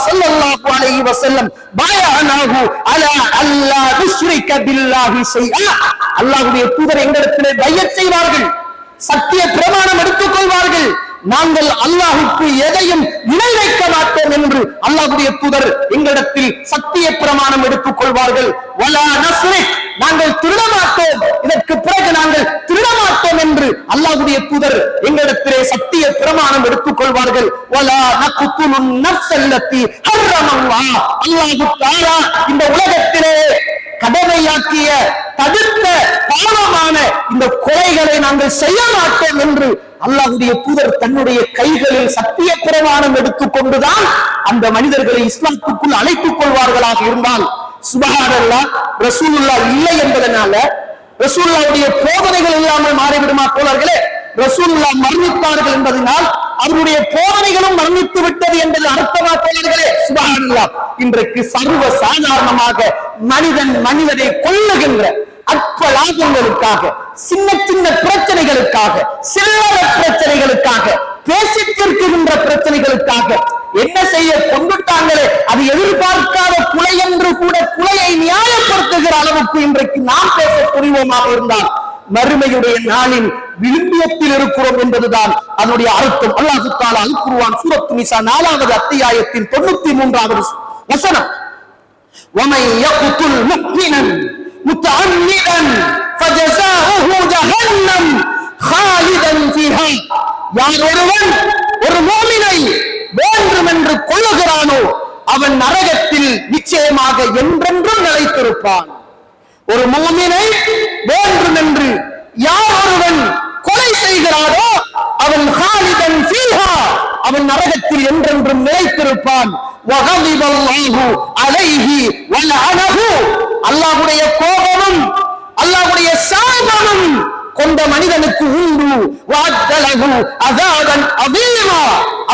ஸல்லல்லாஹு அலைஹி வஸல்லம் பாயஅனாஹு அலா அல்லா துஷ்ரிக பில்லாஹி ஷைஆ. அல்லாஹ்வுடைய தூதர் எங்களிடத்திலே பையத் செய்வார்கள், சத்திய பிரமாணம் எடுத்துக் கொள்வார்கள், நாங்கள் அல்லாஹ்வுக்கு எதையும் இணை வைக்க மாட்டோம் என்று அல்லாஹ்வுடைய தூதர் எங்களிடத்தில் சத்திய பிரமாணம் எடுத்துக் கொள்வார்கள். வலா நஸ்ரிக், நாங்கள் திருட மாட்டோம், இதற்கு பிறகு நாங்கள் திருட மாட்டோம் என்று அல்லாஹ்வுடைய தூதர் எங்களிடத்திலே சத்திய பிரமாணம் எடுத்துக் கொள்வார்கள். வலா நக்துலுன் நஃப்ஸல்லதி ஹர்ரமல்லாஹ், அல்லாஹ் தஆலா இந்த உலகத்திலே கடமையாக்கிய தடுத்த பாவமான இந்த கொலைகளை நாங்கள் செய்ய மாட்டோம் என்று அல்லாஹ்வுடைய தூதர் தன்னுடைய கைகளில் சத்திய பிரமாணம் எடுத்துக்கொண்டுதான் அந்த மனிதர்களை இஸ்லாத்துக்குள் அழைத்துக் கொள்வார்களாக இருந்தால், சுப்ஹானல்லாஹ், ரசூலுல்லாஹ் இல்லை என்பதனால ரசூலுல்லாஹ்வுடைய போதனைகள் இல்லாமல் மாறிவிடுமா தோழர்களே? ரசூலுல்லாஹ் மரணித்தார்கள் என்பதனால் அவருடைய போதனைகளும் மரணித்து விட்டது என்பது அர்த்தமா தோழர்களே? சுப்ஹானல்லாஹ், இன்றைக்கு சர்வ சாதாரணமாக மனிதன் மனிதனை கொல்லுகின்ற அற்ப லாபங்களுக்காக, சின்ன சின்ன பிரச்சனைகளுக்காக, சில்லற பிரச்சனைகளுக்காக, பேசி தீர்க்கின்ற பிரச்சனைகளுக்காக என்ன செய்ய கொண்டுட்டாங்களே, அது எதிர்பார்க்காத குலை என்று கூட குலையை நியாயப்படுத்துகிற அளவுக்கு இன்றைக்கு நாம் பேச புரிவோமாக இருந்தால் மறுமையுடைய நாளின் விளிம்பியத்தில் இருக்கிறோம் என்பதுதான் அதனுடைய அர்த்தம். அல்லாஹ் தஆலா அல் குர்ஆன் சூரத்து நிசா 4வது அத்தியாயத்தின் 93வது வசனம், وَمَن يَقْتُلْ مُؤْمِنًا مُتَعَمِّدًا فَجَزَاؤُهُ جَهَنَّمْ خَالِدًا فِيهَا, யார் ஒருவன் ஒரு முஃமினை வேண்டுமென்று கொல்லுகிறானோ அவன் நரகத்தில் நிச்சயமாக என்றென்றும் நிலைத்திருப்பான். ஒரு முஃமினை வேண்டுமென்று யார் ஒருவன் கொலை செய்கிறானோ அவன் காலிதன் ஃபீஹா, அவன் நரகத்தில் என்றென்றும் நிலைத்திருப்பான். வகலிபல்லாஹு அலைஹி வலஅனஹு, அல்லாஹ்வுடைய கோபமும் அல்லாஹ்வுடைய சாபமும் கொண்ட மனிதனுக்கு உண்டு. வஅத்தலஹு அஸாபன் அதீமா,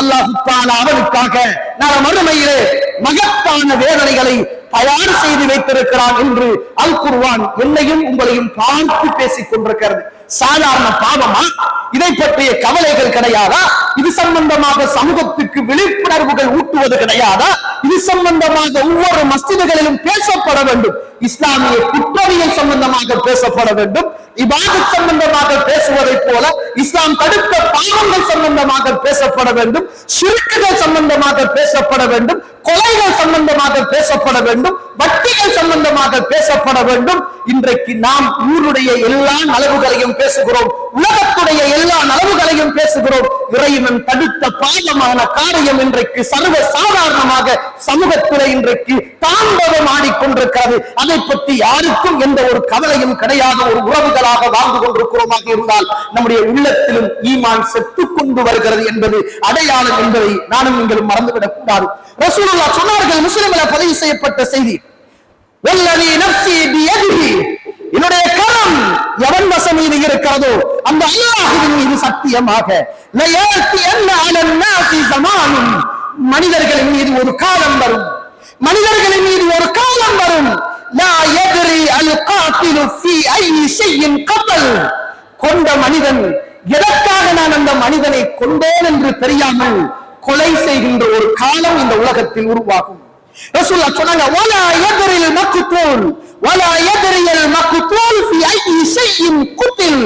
அல்லாஹ் தஆலா அவனுக்காக நாளை மறுமையிலே மகத்தான வேதனைகளை தயார் செய்து வைத்திருக்கிறான் என்று அல் குர்ஆன் என்னையும் உங்களையும் பார்த்து பேசிக் கொண்டிருக்கிறது. சாதாரண பாவமா? இதை பற்றிய கவலைகள் கிடையாதா? இது சம்பந்தமாக சமூகத்துக்கு விழிப்புணர்வுகள் ஊட்டுவது கிடையாதா? இது சம்பந்தமாக ஒவ்வொரு மஸ்ஜிதுகளிலும் பேசப்பட வேண்டும். இஸ்லாமிய குற்றவியல் சம்பந்தமாக பேசப்பட வேண்டும், இபாதத் சம்பந்தமாக பேசுவதை போல இஸ்லாம் தடுத்த பாவங்கள் சம்பந்தமாக பேசப்பட வேண்டும், ஷிர்க்குகள் சம்பந்தமாக பேசப்பட வேண்டும், கொலைகள் சம்பந்தமாக பேசப்பட வேண்டும், வட்டிகள் சம்பந்தமாக பேசப்பட வேண்டும். இன்றைக்கு நாம் ஊருடைய எல்லா நலவுகளையும் பேசுகிறோம், உலகத்துடைய எல்லா நலவுகளையும் பேசுகிறோம். இறைவன் தடுத்த பாவமான காரியம் இன்றைக்கு சர்வ சாதாரணமாக சமூகத்தில் இன்றைக்கு தாண்டவம் ஆடிக்கொண்டிருக்கிறது. அதை பற்றி யாருக்கும் எந்த ஒரு கவலையும் கிடையாத ஒரு உறவுகளாக வாழ்ந்து கொண்டிருக்கிறோமாக இருந்தால் நம்முடைய உள்ளத்திலும் ஈமான் செத்துக் கொண்டு வருகிறது என்பது அடையாளம் என்பதை நானும் நீங்களும் மறந்துவிடக் கூடாது. ரசூலுல்லாஹ் சொன்னார்கள், முஸ்லிம்களை பதிவு செய்யப்பட்ட செய்தி, வல்லதி நஃப்ஸி பியதிஹி, என்னுடைய கரம் எவன் வசம் மீது இருக்கிறதோ அந்த அல்லாஹ்வின் மீது சத்தியமாக, லயஅத்தியன்ன அலன் நாஸி ஸமானுன், மனிதர்களின் மீது ஒரு காலம் வரும், மனிதர்களின் மீது ஒரு காலம் வரும், லா யத்ரி அல் காத்திலு ஃபீ ஐயி ஷைஇன் கதல், கொண்ட மனிதன் எதற்காக நான் அந்த மனிதனை கொண்டேன் என்று தெரியாமல் கொலை செய்கின்ற ஒரு காலம் இந்த உலகத்தில் உருவாகும். ரசூலுல்லாஹ் சொன்னாங்க, வலா யத்ரில் மக்தூல் வலா யத்ரியல் மக்தூல் ஃபீ ஐயி ஷைஇன் குத்தில்,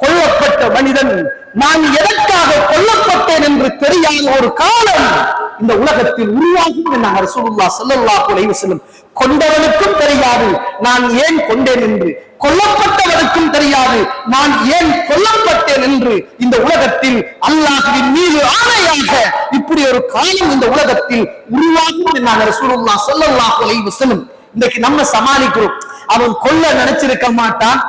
கொல்லப்பட்ட மனிதன் நான் எதற்காக கொல்லப்பட்டேன் என்று தெரியாத ஒரு காலம் இந்த உலகத்தில் உருவாகும் என்றார் ரசூலுல்லாஹ் ஸல்லல்லாஹு அலைஹி வஸல்லம். கொண்டவனுக்கும் தெரியாது நான் ஏன் கொண்டேன் என்று, கொல்லப்பட்டவனுக்கும் தெரியாது நான் ஏன் கொல்லப்பட்டேன் என்று. இந்த உலகத்தில் அல்லாஹ்வின் மீது ஆணையாக இப்படி ஒரு காலம் இந்த உலகத்தில் உருவாகும் என்றார் ரசூலுல்லாஹ் ஸல்லல்லாஹு அலைஹி வஸல்லம். இன்னைக்கு நம்ம சமாளிக்கிறோம், அவன் கொல்ல நினைச்சிருக்க மாட்டான்,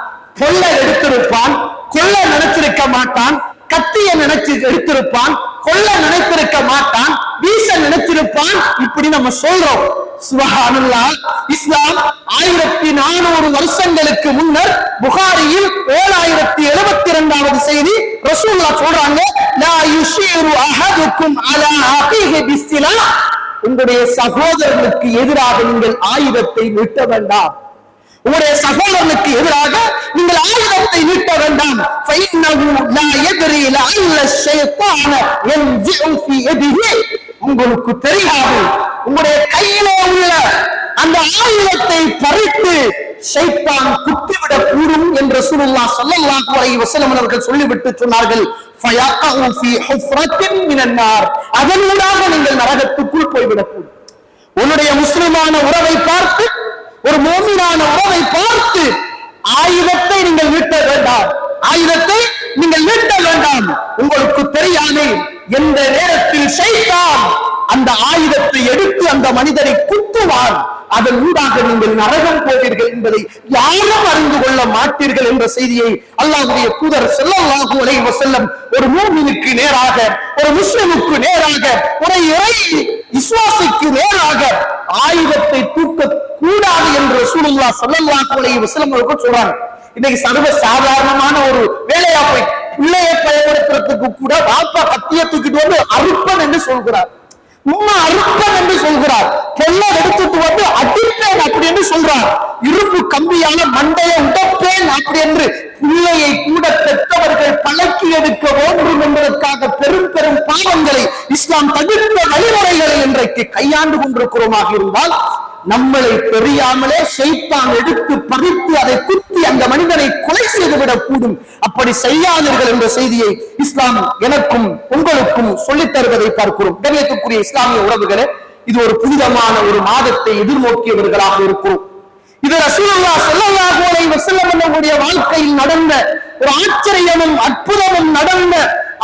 கொல்ல எடுத்திருப்பான், கொல்ல நினைச்சிருக்க மாட்டான், கத்திய நினைச்சு எடுத்திருப்பான், கொல்ல நினைத்திருக்க மாட்டான், வீச நினைச்சிருப்பான், இப்படி நம்ம சொல்றோம். சுப்ஹானல்லாஹ். இஸ்லாம் 1400 வருஷங்களுக்கு முன்னர் புகாரியில் 7072வது செய்தி ரசூலுல்லாஹ் சொல்றாங்க, லா யுஷீரு அஹதுக்கும் அலா அகீஹி பிஸ்ஸிலாஹ், உங்களுடைய சகோதரனுக்கு எதிராக நீங்கள் ஆயுதத்தை நீட்ட வேண்டாம், உங்களுடைய சகோதரனுக்கு எதிராக நீங்கள் ஆயுதத்தை நீட்ட வேண்டாம். ஃபைன்னஹு லா யத்ரி லஅல்ல ஷைத்தான யன்ஜிஉ ஃபீ யதிஹி, உங்களுக்கு தெரியாது உங்களுடைய கையிலே உள்ள அந்த ஆயுதத்தை பறித்து ஷைத்தான் குத்திவிடக் கூடும் என்று ரசூலுல்லாஹ் ஸல்லல்லாஹு அலைஹி வஸல்லம் அவர்கள் சொல்லிவிட்டு சொன்னார்கள், ஃபயகஉ ஃபீ ஹுஃப்ரத்தின் மினன் நார், அதனூடாக நீங்கள் நரகத்துக்குள் போய்விடக்கூடும். உன்னுடைய முஸ்லிமான உறவை பார்த்து, ஒரு மோமினான உறவை பார்த்து ஆயுதத்தை நீங்கள் நீட்ட வேண்டாம், ஆயுதத்தை நீங்கள் நீட்ட வேண்டாம். உங்களுக்கு தெரியாது எந்த நேரத்தில் ஷைத்தான் அந்த ஆயுதத்தை எடுத்து அந்த மனிதரை குத்துவான், அதன் ஊடாக நீங்கள் நரகம் போவீர்கள் என்பதை யாரும் அறிந்து கொள்ள மாட்டீர்கள் என்ற செய்தியை அல்லாஹ்வுடைய தூதர் ஸல்லல்லாஹு அலைஹி வஸல்லம் ஒரு மூமினுக்கு நேராக, ஒரு முஸ்லிமுக்கு நேராக, ஒரு இறை விசுவாசிக்கு நேராக ஆயுதத்தை தூக்க கூடாது என்று ரசூலுல்லாஹ் ஸல்லல்லாஹு அலைஹி வஸல்லம் அவர்கள் சொல்றாங்க. இன்னைக்கு சர்வ சாதாரணமான ஒரு வேலையா போய் பிள்ளையை பயன்படுத்துறதுக்கு கூட பாப்பா கத்திய தூக்கிட்டு வந்து அறுப்பன் என்று சொல்கிறார், உம்மா அறுப்பன் என்று சொல்கிறார், பொல்ல எடுத்துட்டு வந்து அடிப்பேன் அப்படி என்று சொல்றார், இரும்பு கம்பியால மண்டையை உடைப்பேன் அப்படி என்று பிள்ளையை கூட பெற்றவர்கள் பழக்கி எடுக்க வேண்டும் என்பதற்காக பெரும் பெரும் பாவங்களை இஸ்லாம் தடுத்த வழிமுறைகளை இன்றைக்கு கையாண்டு கொண்டிருக்கிறோமாக இருந்தால், நம்மளை தெரியாமலே ஷைத்தான் எடுத்து பறித்து அதை குத்தி அந்த மனிதனை கொலை செய்துவிடக் கூடும். அப்படி செய்யாதீர்கள் என்ற செய்தியை இஸ்லாம் எனக்கும் உங்களுக்கும் சொல்லித் தருவதை பார்க்கிறோம். கண்ணியத்துக்குரிய இஸ்லாமிய உறவுகளே, இது ஒரு புனிதமான ஒரு மாதத்தை எதிர்நோக்கியவர்களாக இருக்கிறோம். இது ரசூலுல்லாஹ் ஸல்லல்லாஹு அலைஹி வஸல்லம் அவர்களுடைய வாழ்க்கையில் நடந்த ஒரு ஆச்சரியமும் அற்புதமும் நடந்த,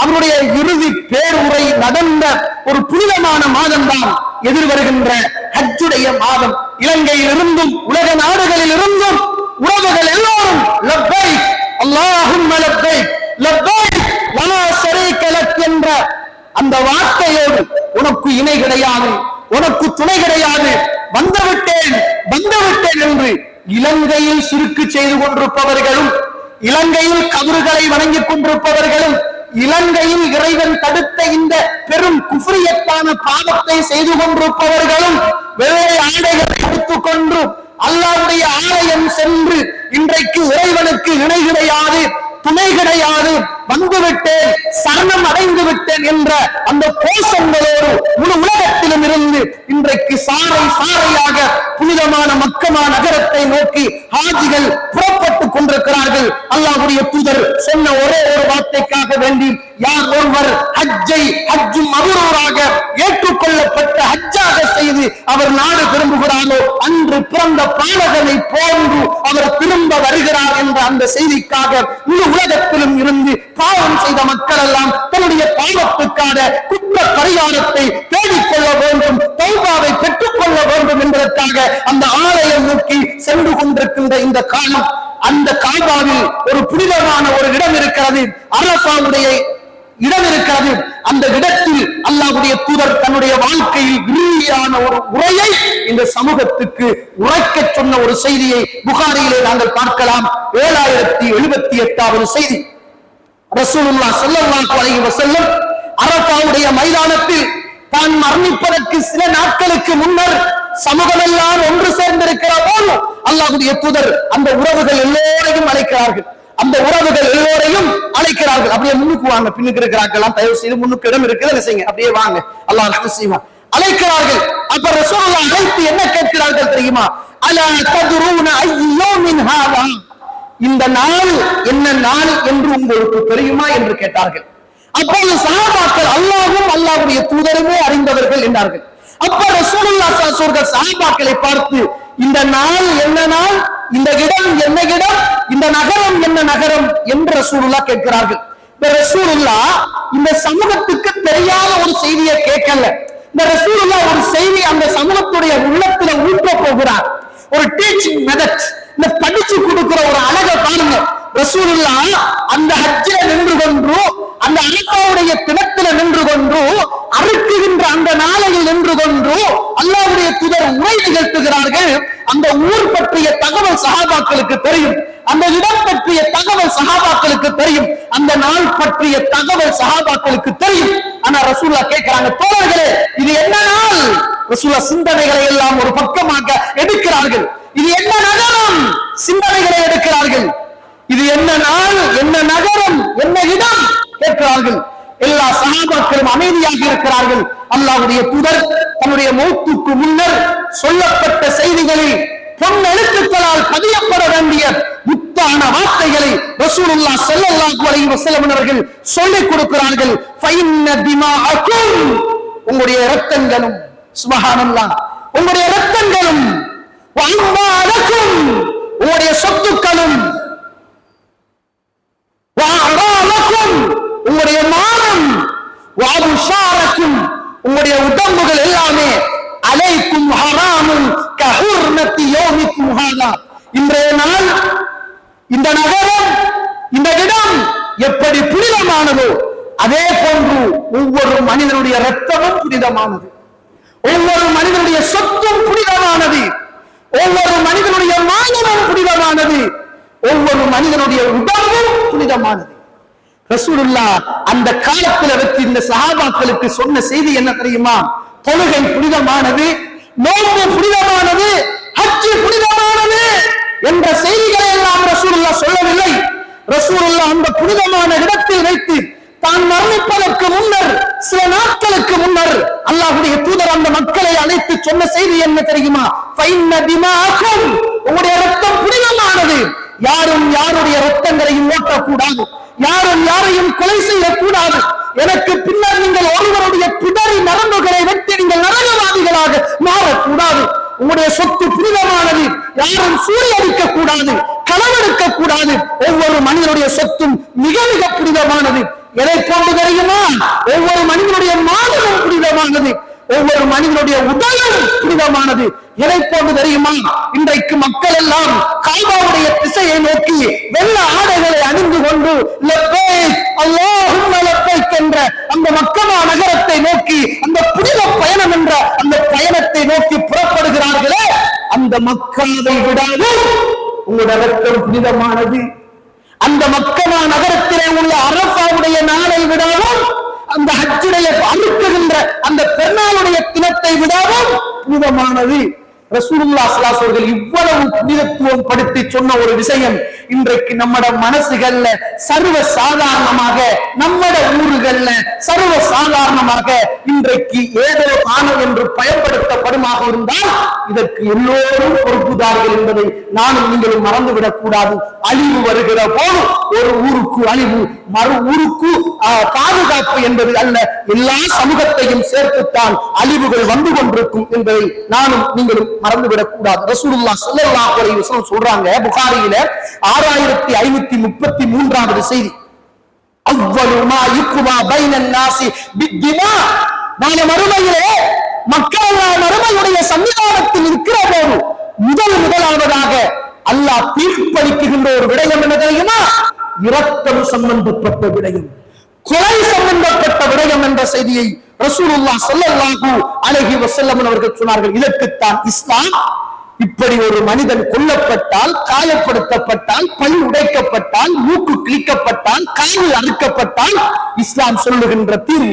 அவருடைய இறுதி பேருரை நடந்த ஒரு புனிதமான மாதம் தான் எதிர்வருகின்ற ஹஜ்ஜுடைய மாதம். இலங்கையில் இருந்தும் உலக நாடுகளில் இருந்தும் உறவுகள் எல்லோரும் லப்பைக் அல்லாஹும்ம லப்பைக் லப்பைக் லா ஷரீக லக் என்ற அந்த வார்த்தையோடு, உனக்கு இணை கிடையாது, உனக்கு துணை கிடையாது, வந்துவிட்டேன் வந்துவிட்டேன் என்று இலங்கையில் ஷிர்க் செய்து கொண்டிருப்பவர்களும், இலங்கையில் கபறுகளை வணங்கிக் கொண்டிருப்பவர்களும், இலங்கையில் இறைவன் தடுத்த இந்த பெரும் குஃப்ரியத்தான பாவத்தை செய்து கொண்டிருப்பவர்களும் வெள்ளை ஆடைகளை எடுத்துக் கொண்டு அல்லாஹ்வுடைய ஆலயம் சென்று இன்றைக்கு இறைவனுக்கு இணை கிடையாது, துணை கிடையாது, வந்துவிட்டேன், சரணம் அடைந்து விட்டேன் என்ற அந்த கோஷங்களோடு முழு உலகத்திலும் இருந்து இன்றைக்கு சாறை சாறையாக புனித புனிதமான மக்கமா நகரத்தை நோக்கி ஹாஜிகள் புறப்பட்டுக் கொண்டிருக்கிறார்கள். அல்லாஹ்வுடைய தூதர் சொன்ன ஒரே ஒரு வார்த்தைக்காக வேண்டி, யார் ஒருவர் ஹஜ்ஜை ஹஜ்ஜும் மப்ரூராக ஏற்றுக்கொள்ளப்பட்ட ஹஜ்ஜாக செய்து அவர் நாடு திரும்புகிறாரோ அன்று பிறந்த பாலகனை போன்று அவர் திரும்ப வருகிறார் என்ற அந்த செய்திக்காக முழு உலகத்திலும் இருந்து பாவம் செய்த மக்கள் எல்லாம் தன்னுடைய பாவத்துக்கான குற்ற பரிகாரத்தை தேடிக்கொள்ள வேண்டும், தௌபாவை பெற்றுக் கொள்ள வேண்டும் என்பதற்காக அந்த ஆலயம் நோக்கி சென்று கொண்டிருக்கின்ற இந்த காலம், அந்த காபாவில் ஒரு புனிதமான ஒரு இடம் இருக்கிறது, அரபாவுடைய இடம் இருக்கிறது. அந்த இடத்தில் அல்லாஹ்வுடைய தூதர் தன்னுடைய வாழ்க்கையில் இறுதியான ஒரு உரையை இந்த சமூகத்துக்கு உரைக்க சொன்ன ஒரு செய்தியை புகாரியிலே நாங்கள் பார்க்கலாம். 7078வது செய்தி. ரசூலுல்லாஹ் ஸல்லல்லாஹு அலைஹி வஸல்லம் அரபாவுடைய மைதானத்தில் தான் மரணிப்பதற்கு சில நாட்களுக்கு முன்னர் சமூகமெல்லாம் ஒன்று சேர்ந்திருக்கிற போது அல்லாஹ்வுடைய தூதர் அந்த உறவுகள் எல்லோரையும் அழைக்கிறார்கள். அந்த உறவுகள் எல்லோரையும் அழைக்கிறார்கள். அப்படியே முன்னுக்கு வாங்க, பின்னுக்கு இருக்கிறார்கள் தயவு செய்து முன்னுக்கு இடம் இருக்கிறது செய்யுங்க, அப்படியே வாங்க, அல்லாஹ் ரஹ்மத் செய்வான். அழைக்கிறார்கள். அப்ப ரசூலுல்லாஹ் அழைத்து என்ன கேட்கிறார்கள் தெரியுமா? அலா ததுரூன அய்யோமின் ஹாதா, இந்த நாள் என்ன நாள் என்று உங்களுக்கு தெரியுமா என்று கேட்டார்கள். அப்போது சஹாபாக்கள் அல்லாஹ்வும் அல்லாஹ்வுடைய தூதருமே அறிந்தவர்கள் என்றார்கள். அப்ப ரசூலுல்லாஹ் ஸல்லல்லாஹு அலைஹி வஸல்லம் சஹாபாக்களை பார்த்து, இந்த நாள் என்ன நாள், இந்த இடம் என்ன இடம், இந்த நகரம் என்ன நகரம் என்று ரசூலுல்லாஹ் கேட்கிறார்கள். இந்த ரசூலுல்லாஹ் இந்த சமூகத்துக்கு தெரியாத ஒரு செய்தியை கேட்கல. இந்த ரசூலுல்லாஹ் ஒரு செய்தி அந்த சமூகத்துடைய உள்ளத்துல ஊட்ட போகிறார். ஒரு டீச்சிங் மெத்தட், இந்த படிச்சு கொடுக்கிற ஒரு அழகை பாருங்க. ரசூலுல்லாஹ் அந்த ஹஜ்ஜில நின்று கொண்டு, அந்த அரபாவுடைய தினத்தில நின்று கொண்டு, அறுக்குகின்ற அந்த நாளையில் நின்று கொண்டு அல்லாஹ்வுடைய தூதர் உரை நிகழ்த்துகிறார்கள். அந்த ஊர் பற்றிய தகவல் சஹாபாக்களுக்கு தெரியும், அந்த இடம் பற்றிய தகவல் சஹாபாக்களுக்கு தெரியும், அந்த நாள் பற்றிய தகவல் சஹாபாக்களுக்கு தெரியும். ஆனா ரசூலுல்லாஹ் கேட்கிறாங்க, தோழர்களே இது என்ன நாள்? ரசூலுல்லாஹ் சிந்தனைகளை எல்லாம் ஒரு பக்கமாக எடுக்கிறார்கள். இது என்ன நகரம்? சிந்தனைகளை எடுக்கிறார்கள். இது என்ன நாள், என்ன நகரம், என்ன இடம் கேட்கிறார்கள். எல்லா சஹாபாக்களும் அமைதியாக இருக்கிறார்கள். அல்லாஹ்வுடைய தூதர் தன்னுடைய மௌத்துக்கு முன்னர் சொல்லப்பட்ட செய்திகளில் பொன் எழுத்துக்களால் பதியப்பட வேண்டிய முத்தான வார்த்தைகளை ரசூலுல்லாஹ் ஸல்லல்லாஹு அலைஹி வஸல்லம் அவர்கள் சொல்லிக் கொடுக்கிறார்கள். ஃபைன்ன திமாஅக்கும், உங்களுடைய இரத்தங்களும், சுப்ஹானல்லாஹ், உங்களுடைய இரத்தங்களும், வஅம்வாலக்கும், உங்களுடைய சொத்துக்களும், வஅராலக்கும், உங்களுடைய மானம், வஅபுஷாரக்கும், உங்களுடைய உடம்புகள் எல்லாமே அலைக்கும் ஹராமுன் கஹுர்மத்தி யௌமிக்கும் ஹாதா, இன்றைய நாள், இந்த நகரம், இந்த இடம் எப்படி புனிதமானதோ அதே போன்று ஒவ்வொரு மனிதனுடைய இரத்தமும் புனிதமானது, ஒவ்வொரு மனிதனுடைய சொத்தும் புனிதமானது, ஒவ்வொரு மனிதனுடைய மானமும் புனிதமானது, ஒவ்வொரு மனிதனுடைய உடம்பும் புனிதமானது. ரசூலுல்லாஹ் அந்த காலத்துல வச்சு இந்த சஹாபாக்களுக்கு சொன்ன செய்தி என்ன தெரியுமா? தொழுகை புனிதமானது, நோன்பு புனிதமானது, ஹஜ் புனிதமானது என்ற செய்திகளை எல்லாம் ரசூலுல்லாஹ் சொல்லவில்லை. ரசூலுல்லாஹ் அந்த புனிதமான இடத்தில் வைத்து தான் மரணிப்பதற்கு முன்னர், சில நாட்களுக்கு முன்னர் அல்லாஹ்வுடைய தூதர் அந்த மக்களை அழைத்து சொன்ன செய்தி என்ன தெரியுமா? ஃபைன்ன திமாஅக்கும், உங்களுடைய இரத்தம் புனிதமானது, யாரும் யாருடைய இரத்தங்களையும் ஓட்டக்கூடாது, யாரும் யாரையும் கொலை செய்யக்கூடாது, எனக்கு பின்னர் நீங்கள் ஒருவருடைய பிடரி நரம்புகளை வெட்டி நீங்கள் நரகவாதிகளாக மாறக்கூடாது, உங்களுடைய சொத்து புனிதமானது, யாரும் சூறையடிக்க கூடாது, களவெடுக்க கூடாது, ஒவ்வொரு மனிதனுடைய சொத்தும் மிக மிக புனிதமானது. எதை போன்று தெரியுமா? ஒவ்வொரு மனிதனுடைய மானமும் புனிதமானது, ஒவ்வொரு மனிதனுடைய உடலும் புனிதமானது. எதை போன்று தெரியுமா? இன்றைக்கு மக்கள் எல்லாம் காபாவுடைய திசையை நோக்கி வெள்ள ஆடைகளை அணிந்து கொண்டு லப்பைக் அல்லாஹும்ம லப்பைக் என்ற அந்த மக்கமா நகரத்தை நோக்கி, அந்த புனித பயணம் என்ற அந்த பயணத்தை நோக்கி புறப்படுகிறார்களே, அந்த மக்காவை விடாமல் உங்களுடைய ரத்தம் புனிதமானது. அந்த மக்கமா நகரத்திலே உள்ள அரபாவுடைய நாளை விடாமல், அந்த ஹஜ்ஜுடைய அறுக்குகின்ற அந்த பெருநாளுடைய தினத்தை விடாமல் புனிதமானது. ரசூலுல்லாஹ் ஸல்லல்லாஹு அலைஹி வஸல்லம் இவ்வளவு புனிதத்துவம் படுத்தி சொன்ன ஒரு விஷயம் இன்றைக்கு நம்மட மனசுகள்ல சர்வ சாதாரணமாக, நம்மட ஊர்கள்ல சர்வ சாதாரணமாக இன்றைக்கு ஏதோ காணம் என்று பயன்படுத்தப்படுமாக இருந்தால் இதற்கு எல்லோரும் பொறுப்புதார்கள் என்பதை நானும் நீங்களும் மறந்துவிடக் கூடாது. அழிவு வருகிற போது ஒரு ஊருக்கு அழிவு, மறு ஊருக்கு பாதுகாப்பு என்பது அல்ல, எல்லா சமூகத்தையும் சேர்த்துத்தான் அழிவுகள் வந்து கொண்டிருக்கும் என்பதை நானும் நீங்களும் மறந்துவிடக் கூடாது. ரசூலுல்லாஹ் ஸல்லல்லாஹு அலைஹி வஸல்லம் சொல்றாங்க, புகாரியில 6533வது செய்தி, அவ்வளவு மா யுக்மா பைனன் நாஸி பித்திமா, நாளை மறுமையிலே மக்கள் மறுமையுடைய சன்னிதானத்தில் இருக்கிற போது முதலாவதாக அல்லாஹ் தீர்ப்பளிக்குகின்ற ஒரு விடயம் என்ன தெரியுமா? இரத்தம் சம்பந்தப்பட்ட விடயம், கொலை சம்பந்தப்பட்ட விடயம் என்ற செய்தியை ரசூலுல்லாஹ் ஸல்லல்லாஹு அலைஹி வஸல்லம் அவர்கள் சொன்னார்கள். இதற்குத்தான் இஸ்லாம் இப்படி ஒரு மனிதன் கொல்லப்பட்டால், காயப்படுத்தப்பட்டால், பல் உடைக்கப்பட்டால், மூக்கு கிழிக்கப்பட்டால், கால் அறுக்கப்பட்டால் இஸ்லாம் சொல்லுகின்ற தீர்வு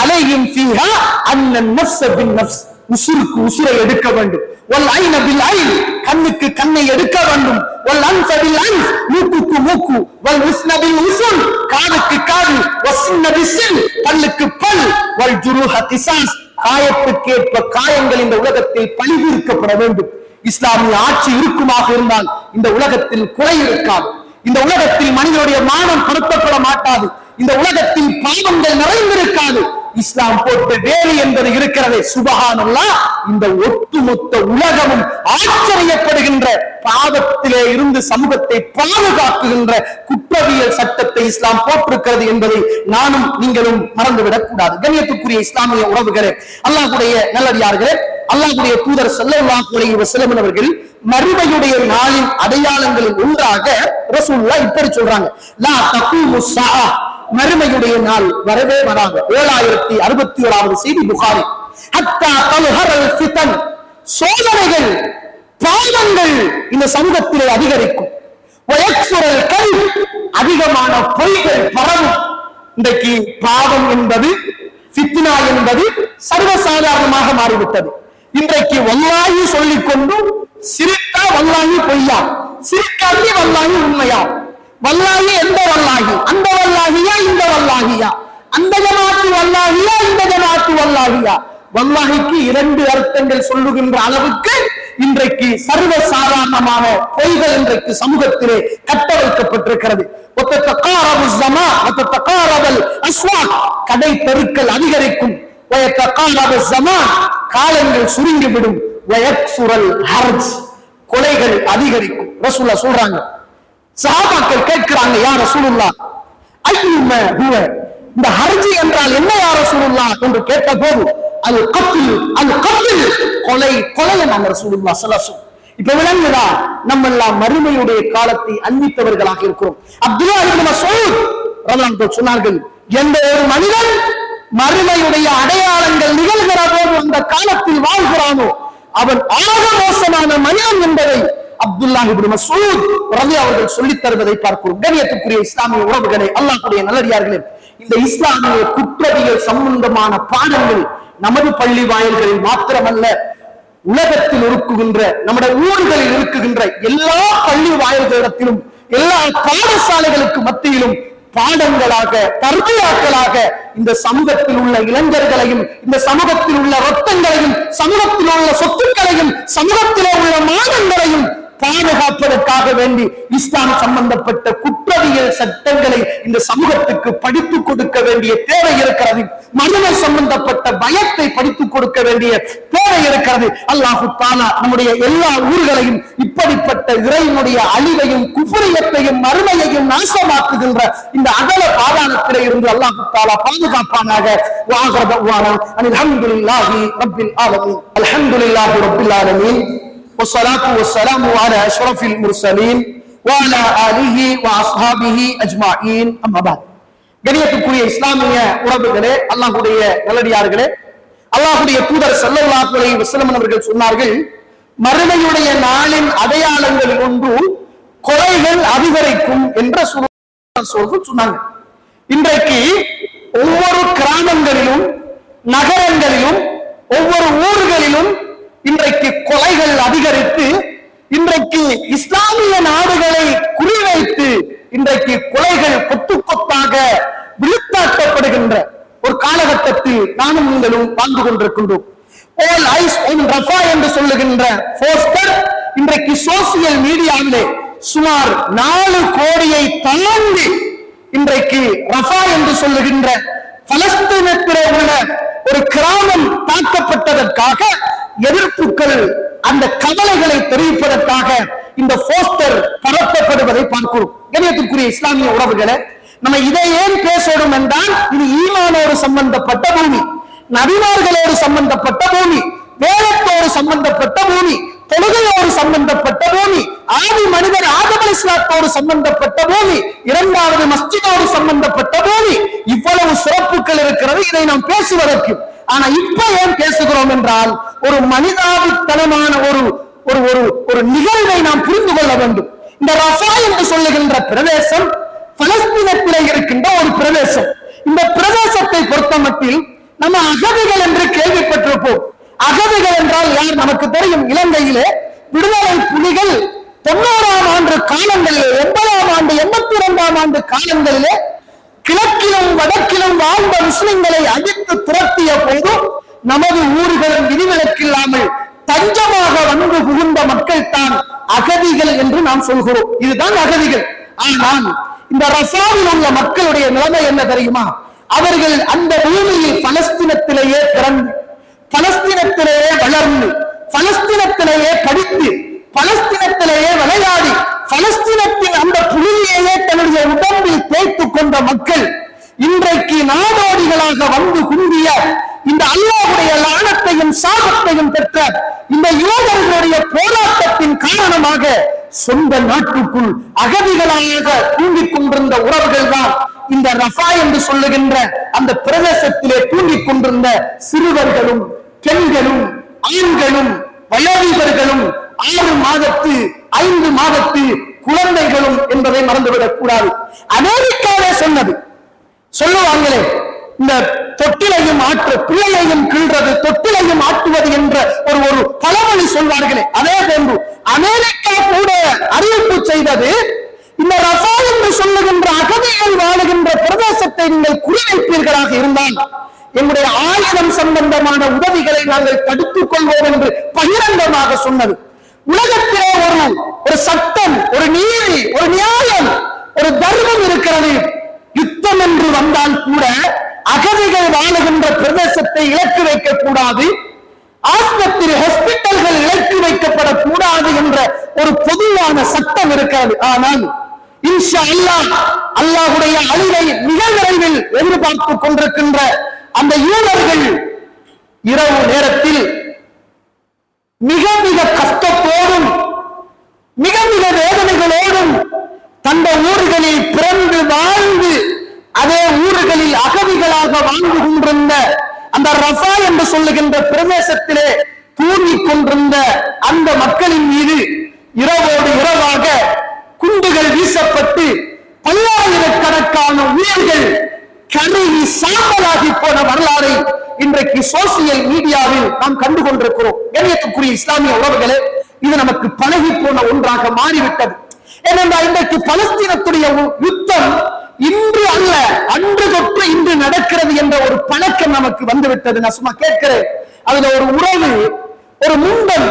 அலைஹிம் ஃபீஹா அன்னன் நஃப்ஸ பின் நஃப்ஸ், உசுருக்கு உசுரை எடுக்க வேண்டும், வல் ஐன பில் ஐன், கண்ணுக்கு கண்ணை எடுக்க வேண்டும், வல் அன்ஃப பில் அன்ஃப், மூக்குக்கு மூக்கு, வல் உஸ்ன பில் உஸ்ன், காதுக்கு காது, வஸ்ன பிஸ்ன், பல்லுக்கு பல், வல் ஜுருஹ கிஸாஸ், காயத்துக்கேற்ப காயங்கள் இந்த உலகத்தில் பழி தீர்க்கப்பட வேண்டும். இஸ்லாமிய ஆட்சி இருக்குமாக இருந்தால் இந்த உலகத்தில் குறை இருக்காது, இந்த உலகத்தில் மனிதனுடைய மானம் படுத்தப்பட மாட்டாது, இந்த உலகத்தில் பாவங்கள் நிறைந்திருக்காது. இஸ்லாம் போட்ட வேலை என்பது இருக்கிறது. சுபஹானல்லாஹ், இந்த ஒட்டுமொத்த உலகமும் ஆச்சரியப்படுகின்ற பாவத்திலே இருந்து சமூகத்தை பாதுகாக்குகின்ற குற்றவியல் சட்டத்தை இஸ்லாம் போட்டிருக்கிறது என்பதை நானும் நீங்களும் மறந்துவிடக் கூடாது. கண்ணியத்துக்குரிய இஸ்லாமிய உறவுகளே, அல்லாஹ்வுடைய நல்லடியார்களே, அல்லாஹ்வுடைய தூதர் ஸல்லல்லாஹு அலைஹி வஸல்லம் அவர்கள் மறுமையுடைய நாளின் அடையாளங்களில் ஒன்றாக ரசூலுல்லாஹ் இப்படி சொல்றாங்க, லா தகூமு ஸஆ, மறுமையுடைய நாள் வரவே வராது. 7061வது செய்தி புகாரி. ஹத்தா தல்ஹரல் ஃபிதன், சோதனைகள் பாவங்கள் இந்த சமூகத்திலே அதிகரிக்கும். வயக்ஸுரல் கல்ப், அதிகமான பொய்கள் பரவும். இன்றைக்கு பாவம் என்பது, ஃபித்னா என்பது சர்வசாதாரணமாக மாறிவிட்டது. இன்றைக்கு வல்லாஹி சொல்லிக் கொண்டு சிரித்தா வல்லாஹி பொய்யா, சிரிக்காட்டி வல்லாஹி உண்மையா, வல்லாஹி எந்த வல்லாஹி, அந்த வல்லாஹியா இந்த வல்லாஹியா, அந்த ஜமாத்து வல்லாஹியா இந்த ஜமாத்து வல்லாஹியா, வல்லாஹிக்கு 2 அர்த்தங்கள் சொல்லுகின்ற அளவுக்கு இன்றைக்கு சர்வ சாதாரணமான பொய்கள் இன்றைக்கு சமூகத்திலே கட்ட வைக்கப்பட்டிருக்கிறது. கடை தெருக்கள் அதிகரிக்கும், காலங்கள் சுருங்கிவிடும், கொலைகள் அதிகரிக்கும். ரசூலுல்லாஹ் சொல்றாங்க, சஹாபாக்கள் கேட்கிறாங்க, யா ரசூலுல்லாஹ் அய்யும ஹுவ, இந்த ஹர்ஜ் என்றால் என்ன யா ரசூலுல்லாஹ் என்று கேட்ட போது, அல் கத்ல், கொலை, கொலையை நாங்கள் ரசூலுல்லாஹ் ஸல்லல்லாஹு அலைஹி வஸல்லம். இப்ப விளங்குதா, நம்ம எல்லாம் மறுமையுடைய காலத்தை அன்பித்தவர்களாக இருக்கிறோம். அப்துல்லாஹ் இப்னு மஸ்ஊத் ரலியல்லாஹு அன்ஹு சொன்னார்கள், எந்த ஒரு மனிதன் மறுமையுடைய அடையாளங்கள் நிகழ்கிற போது அந்த காலத்தில் வாழ்கிறானோ அவன் ஆக மோசமான மனிதன் என்பதை அப்துல்லாஹ் இப்னு மஸ்ஊத் ரலியல்லாஹு அவர்கள் சொல்லித் தருவதை பார்க்கிறோம். கண்ணியத்துக்குரிய இஸ்லாமிய உறவுகளே, அல்லாஹ்வுடைய நல்லடியார்களே, இந்த இஸ்லாமிய குற்றவியல் சம்பந்தமான பாடங்கள் நமது பள்ளி வாயில்களில் மாத்திரமல்ல, உலகத்தில் இருக்குகின்ற, நம்முடைய ஊர்களில் இருக்குகின்ற எல்லா பள்ளி வாயில்களிடத்திலும், எல்லா பாடசாலைகளுக்கு மத்தியிலும் பாடங்களாக, தர்பியாக்களாக இந்த சமூகத்தில் உள்ள இளைஞர்களையும், இந்த சமூகத்தில் உள்ள ரத்தங்களையும், சமூகத்தில் உள்ள சொத்துக்களையும், சமூகத்திலே உள்ள மானங்களையும் பாதுகாப்பதற்காக வேண்டி இஸ்லாம் சம்பந்தப்பட்ட குற்றவியல் சட்டங்களை இந்த சமூகத்துக்கு படித்துக் கொடுக்க வேண்டிய தேவை இருக்கிறது. மறுமை சம்பந்தப்பட்ட பயத்தை படித்துக் கொடுக்க வேண்டிய தேவை இருக்கிறது. அல்லாஹு தஆலா நம்முடைய எல்லா ஊர்களையும் இப்படிப்பட்ட இறைவனுடைய அழிவையும் குஃப்ரியத்தையும் மறுமையையும் நாசமாக்குகின்ற இந்த அகல பாதாளத்திலே இருந்து அல்லாஹு தஆலா பாதுகாப்பானாக. அல்ஹம்துலில்லாஹி ரப்பில் ஆலமீன், அல்ஹம்துலில்லாஹி ரப்பில் ஆலமீன், والصلاة والسلام على أشرف المرسلين وعلى آله وأصحابه أجمعين. أما بعد, கண்ணியத்துக்குரிய இஸ்லாமிய உறவுகளே, அல்லாஹ்வுடைய நல்லடியார்களே, அல்லாஹ்வுடைய தூதர் ஸல்லல்லாஹு அலைஹி வஸல்லம் அவர்கள் சொன்னார்கள், மறுமையுடைய நாளின் அடையாளங்களில் ஒன்று கொலைகள் அதிகரிக்கும் என்ற சொன்னாங்க. இன்றைக்கு ஒவ்வொரு கிராமங்களிலும், நகரங்களிலும், ஒவ்வொரு ஊர்களிலும்
கொலைகள் அதிகரித்து இன்றைக்கு இஸ்லாமிய நாடுகளை குறிவைத்து இன்றைக்கு கொலைகள் கொத்து கொத்தாக விழுத்தாட்டப்படுகின்ற ஒரு காலகட்டத்தில் நானும் நீங்களும் வாழ்ந்து கொண்டிருக்கின்றோம். ரஃபா என்று சொல்லுகின்ற போஸ்டர் இன்றைக்கு சோசியல் மீடியாவிலே சுமார் 4 கோடியை தாண்டி இன்றைக்கு ரஃபா என்று சொல்லுகின்ற பலஸ்தீனத்திலே உள்ள ஒரு கிராமம் தாக்கப்பட்டதற்காக எதிர்ப்புகள், அந்த கவலைகளை தெரிவிப்பதற்காக இந்த போஸ்டர் பரப்பப்படுவதை பார்க்கிறோம். கண்ணியத்திற்குரிய இஸ்லாமிய உறவுகளை, நம்ம இதை ஏன் பேசணும் என்றால், இது ஈமானோடு சம்பந்தப்பட்ட பூமி, நபிமார்களோடு சம்பந்தப்பட்ட பூமி, வேதத்தோடு சம்பந்தப்பட்ட பூமி, தொழுகையோடு சம்பந்தப்பட்ட பூமி, ஆதி மனிதர் ஆதம் அலைஹிஸ்ஸலாத்தோடு சம்பந்தப்பட்ட பூமி, இரண்டாவது மஸ்ஜிதோடு சம்பந்தப்பட்ட பூமி. இவ்வளவு சிறப்புகள் இருக்கிறது இதை நாம் பேசுவதற்கு. ஆனா இப்ப ஏன் பேசுகிறோம் என்றால், ஒரு மனிதாபித்தனமான ஒரு நிகழ்வை நாம் புரிந்து கொள்ள வேண்டும். இந்த ரஃபா என்று சொல்லுகின்ற பிரதேசம் பலஸ்தீனத்திலே இருக்கின்ற ஒரு பிரதேசம். இந்த பிரதேசத்தை பொறுத்தமட்டில் நம்ம அகதிகள் என்று கேள்விப்பட்டிருப்போம். அகதிகள் என்றால் யார் நமக்கு தெரியும். இலங்கையிலே விடுதலை புலிகள் 90ஆம் ஆண்டு காலங்களிலே, 80ஆம் ஆண்டு 82ஆம் ஆண்டு காலங்களிலே கிழக்கிலும் வடக்கிலும் வாழ்ந்த முஸ்லிம்களை அடித்து துரத்திய போதும் நமது ஊர்களும் விதிவிலக்கில்லாமல் தஞ்சமாக வந்து புகுந்த மக்கள் தான் அகதிகள் என்று நாம் சொல்கிறோம். இதுதான் அகதிகள். ஆனால் இந்த ரஃபாவில் உள்ள மக்களுடைய நிலைமை என்ன தெரியுமா? அவர்கள் அந்த பூமியில் பலஸ்தீனத்திலேயே பிறந்து, பலஸ்தீனத்திலேயே வளர்ந்து, பலஸ்தீனத்திலேயே படித்து, பலஸ்தீனத்திலேயே விளையாடி, பலஸ்தீனத்தின் அந்த புலியையே தன்னுடைய உடம்பில் தேய்த்துக் கொண்ட மக்கள் இன்றைக்கு நாடோடிகளாக வந்து குந்திய இந்த அல்லாஹ்வுடைய லானத்தையும் சாபத்தையும் பெற்ற இந்த யூதர்களுடைய போராட்டத்தின் காரணமாக சொந்த நாட்டுக்குள் அகதிகளாக தூங்கிக் கொண்டிருந்த உறவுகள் தான் இந்த ரஃபா என்று சொல்லுகின்ற அந்த பிரதேசத்திலே தூங்கிக் கொண்டிருந்த சிறுவர்களும் பெண்களும் ஆண்களும் வயோதிபர்களும் 6 மாதத்து 5 மாதத்து குழந்தைகளும் என்பதை மறந்துவிடக் கூடாது. அமெரிக்காவே சொன்னது, சொல்லுவாங்களே, இந்த தொட்டிலையும் பிள்ளையையும் கிள்றது தொட்டிலையும் ஆட்டுவது என்ற ஒரு பழமொழி சொல்வார்களே, அதே போன்று அமெரிக்கா கூட அறிவிப்பு செய்தது, இந்த ரஃபா என்று சொல்லுகின்ற அகதிகள் வாழுகின்ற பிரதேசத்தை நீங்கள் குறிவைப்பீர்களாக இருந்தால் எங்களுடைய ஆயுதம் சம்பந்தமான உதவிகளை நாங்கள் தடுத்துக் கொள்வோம் என்று பகிரங்கமாக சொன்னது. உலகத்திலே ஒரு சட்டம், ஒரு நீதி, ஒரு நியாயம், ஒரு தர்மம் இருக்கிறது. யுத்தம் என்று வந்தால் கூட அகதிகள் வாழுகின்ற பிரதேசத்தை இலக்கு வைக்கக்கூடாது, ஆஸ்பத்திரி ஹாஸ்பிட்டல்கள் இலக்கு வைக்கப்படக்கூடாது என்ற ஒரு பொதுவான சட்டம் இருக்கிறது. ஆனால் இன்ஷா அல்லாஹ், அல்லாஹ்வுடைய அழிவை மிக விரைவில் எதிர்பார்த்துக் கொண்டிருக்கின்ற அந்த யூதர்கள் இரவு நேரத்தில் மிக மிக கஷ்டத்தோடும் மிக மிக வேதனைகளோடும் தந்த ஊர்களில் பிறந்து வாழ்ந்து அதே ஊர்களில் அகதிகளாக வாழ்ந்து கொண்டிருந்த அந்த ரஃபா என்று சொல்லுகின்ற பிரதேசத்திலே தூங்கிக் கொண்டிருந்த அந்த மக்களின் மீது இரவோடு இரவாக குண்டுகள் வீசப்பட்டு பல்லாயிரக்கணக்கான உயிர்கள் கருகி சாம்பலாகி போன வரலாறை இன்றைக்கு சோசியல் மீடியாவில் நாம் கண்டு கொண்டிருக்கிறோம். கண்ணியத்துக்குரிய இஸ்லாமிய உறவுகளே, இது நமக்கு பழகி போன ஒன்றாக மாறிவிட்டது. ஏனென்றால் இன்றைக்கு பலஸ்தீனத்துடைய யுத்தம் இன்று அல்ல, அன்று தொற்று இன்று நடக்கிறது என்ற ஒரு பழக்கம் நமக்கு வந்துவிட்டது. நான் சும்மா கேட்கிறேன், அதுல ஒரு உறவு, ஒரு முண்டம்,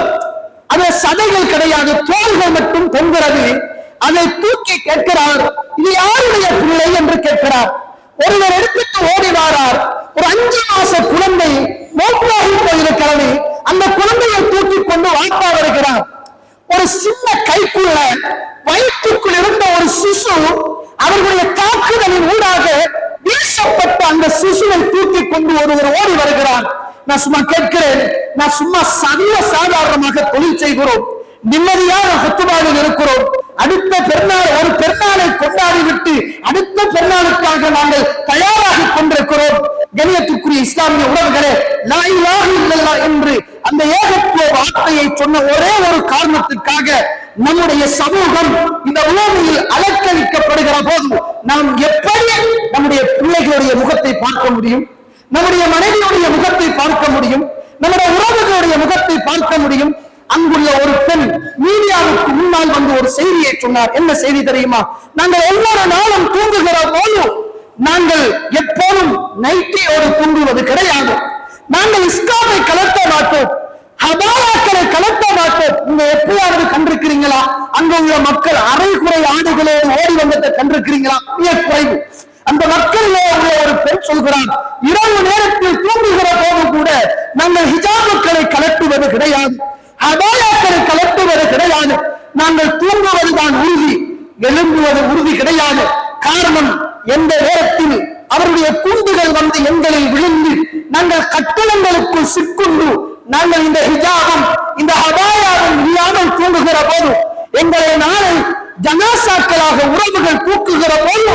அது சதைகள் கிடையாது, தோள்கள் மட்டும் தொங்குகிறது. அதை தூக்கி கேட்கிறார், இது யாருடைய பிள்ளை என்று கேட்கிறார். ஒருவர் எடுத்துட்டு ஓடி வாரார். ஒரு 5 மாச குழந்தை மோட்டாகி போயிருக்கிறது. அந்த குழந்தையை தூக்கி கொண்டு வாப்பா வருகிறார். ஒரு சின்ன கைக்குள்ள வயிற்றுக்குள் இருந்த ஒரு சிசு அவர்களுடைய தாக்குதலின் ஊடாக வீசப்பட்ட அந்த சிசுவை தூக்கி கொண்டு ஒருவர் ஓடி வருகிறார். நான் சும்மா கேட்கிறேன், நான் சும்மா சாதாரணமாக தொழில் செய்கிறோம், நிம்மதியான ஹுத்துபாவில் இருக்கிறோம். அடுத்த பெருநாள், ஒரு பெருநாளை கொண்டாடிவிட்டு அடுத்த பெருநாளுக்காக நாங்கள் தயாராகி கொண்டிருக்கிறோம். கண்ணியத்துக்குரிய இஸ்லாமிய உறவுகளே, லா இலாஹ இல்லல்லாஹ் என்று அந்த ஏகத்துவ வார்த்தையை சொன்ன ஒரே ஒரு காரணத்திற்காக நம்முடைய சமூகம் இந்த பூமியில் அலக்களிக்கப்படுகிற போது நாம் எப்படி நம்முடைய பிள்ளைகளுடைய முகத்தை பார்க்க முடியும்? நம்முடைய மனைவியுடைய முகத்தை பார்க்க முடியும்? நம்முடைய உறவுகளுடைய முகத்தை பார்க்க முடியும்? அங்குள்ள ஒரு பெண் மீடியாவுக்கு முன்னால் வந்து ஒரு செய்தியை சொன்னார். என்ன செய்தி தெரியுமா? நாங்கள் ஒவ்வொரு நாளும் தூங்குகிற போது நாங்கள் எப்போதும் நைட்டியோடு தூங்குவது கிடையாது. நாங்கள் இஸ்காமை கலட்ட மாட்டோம், ஹபாயாக்களை கலட்ட மாட்டோம். நீங்க எப்பயாவது கண்டிருக்கிறீங்களா? அங்க உள்ள மக்கள் அரைகுறை ஆடுகளே ஓடி வந்ததை கண்டிருக்கிறீங்களா? மிக குறைவு. அந்த மக்களிலே உள்ள ஒரு பெண் சொல்கிறார், இரவு நேரத்தில் தூங்குகிற போது கூட நாங்கள் ஹிஜாபுக்களை கலட்டுவது கிடையாது, ஹபாயாக்களை கலட்டுவது கிடையாது. நாங்கள் தூங்குவதுதான் உறுதி, எழும்புவது உறுதி கிடையாது. காரணம், எந்த நேரத்தில் அவருடைய கூண்டுகள் வந்து எங்களில் விழுந்து நாங்கள் கட்டளங்களுக்குள் சிக்குண்டு நாங்கள் இந்த ஹிஜாபும் இந்த ஹபாயாவும் இல்லாமல் தூங்குகிற போது, எங்களை நாளை ஜனாசாக்களாக உறவுகள் தூக்குகிற போது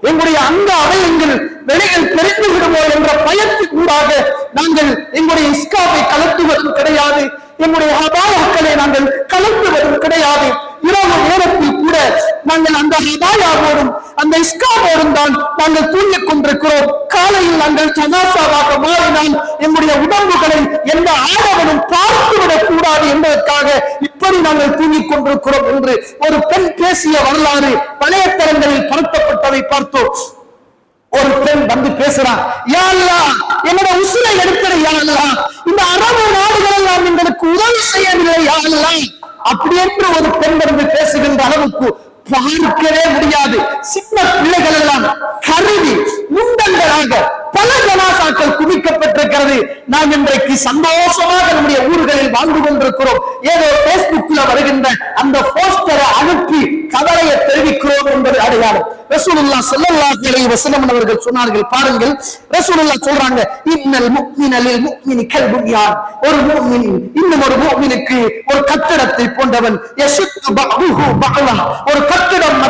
எங்களுடைய அந்த அவயங்கள் வெளியில் தெரிந்து விடுமோ என்ற பயத்துக்கூடாக நாங்கள் எங்களுடைய இஸ்காவை கலட்டுவதும் கிடையாது, எங்களுடைய ஹபாயாக்களை நாங்கள் கலட்டுவதும் கிடையாது. இரவு நேரத்தில் கூட நாங்கள் அந்த ஹபாயாவோடும் அந்த இஸ்காவோடும் தான் நாங்கள் தூங்கிக் கொண்டிருக்கிறோம். காலையில் நாங்கள் ஜனாசாவாக மாறினால் எங்களுடைய உடம்புகளை எந்த ஆடவனும் பார்த்துவிடக் கூடாது என்பதற்காக இப்படி நாங்கள் தூங்கிக் கொண்டிருக்கிறோம் என்று ஒரு பெண் பேசிய வரலாறு வலைத்தளங்களில் பரப்பப்பட்டதை பார்த்தோம். ஒரு பெண் வந்து பேசுறான், யா அல்லாஹ், என்னோட உசுரை எடுக்கிற யா அல்லாஹ், இந்த அரபு நாடுகள் எல்லாம் எங்களுக்கு உதவி செய்யவில்லை யா அல்லாஹ், அப்படி என்று ஒரு பெண் வந்து பேசுகின்ற அளவுக்கு பார்க்கவே முடியாது. சின்ன பிள்ளைகள் எல்லாம் கருவி முண்டங்களாக பல ஜனாசாக்கள் குவிக்கப்பட்டிருக்கிறது. நாம் இன்றைக்கு சந்தோஷமாக நம்முடைய ஊர்களில் வாழ்ந்து கொண்டிருக்கிறோம். ஏதோ பேஸ்புக்ல வருகின்ற அந்த போஸ்டரை அனுப்பி கவலையை தெரிவிக்கிறோம் என்பது அடையாளம். ரசூலுல்லாஹ் ஸல்லல்லாஹு அலைஹி வஸல்லம் அவர்கள் சொன்னார்கள், பாருங்கள், ரசூலுல்லாஹ் சொல்றாங்க, இன்னல் முஃமின லில் முஃமினி கல் புன்யான், ஒரு முஃமின் இன்னும் ஒரு முஃமினுக்கு ஒரு கட்டடத்தை போன்றவன், யஷுத்து பஅதுஹு பஅலா, ஒரு கட்டடம்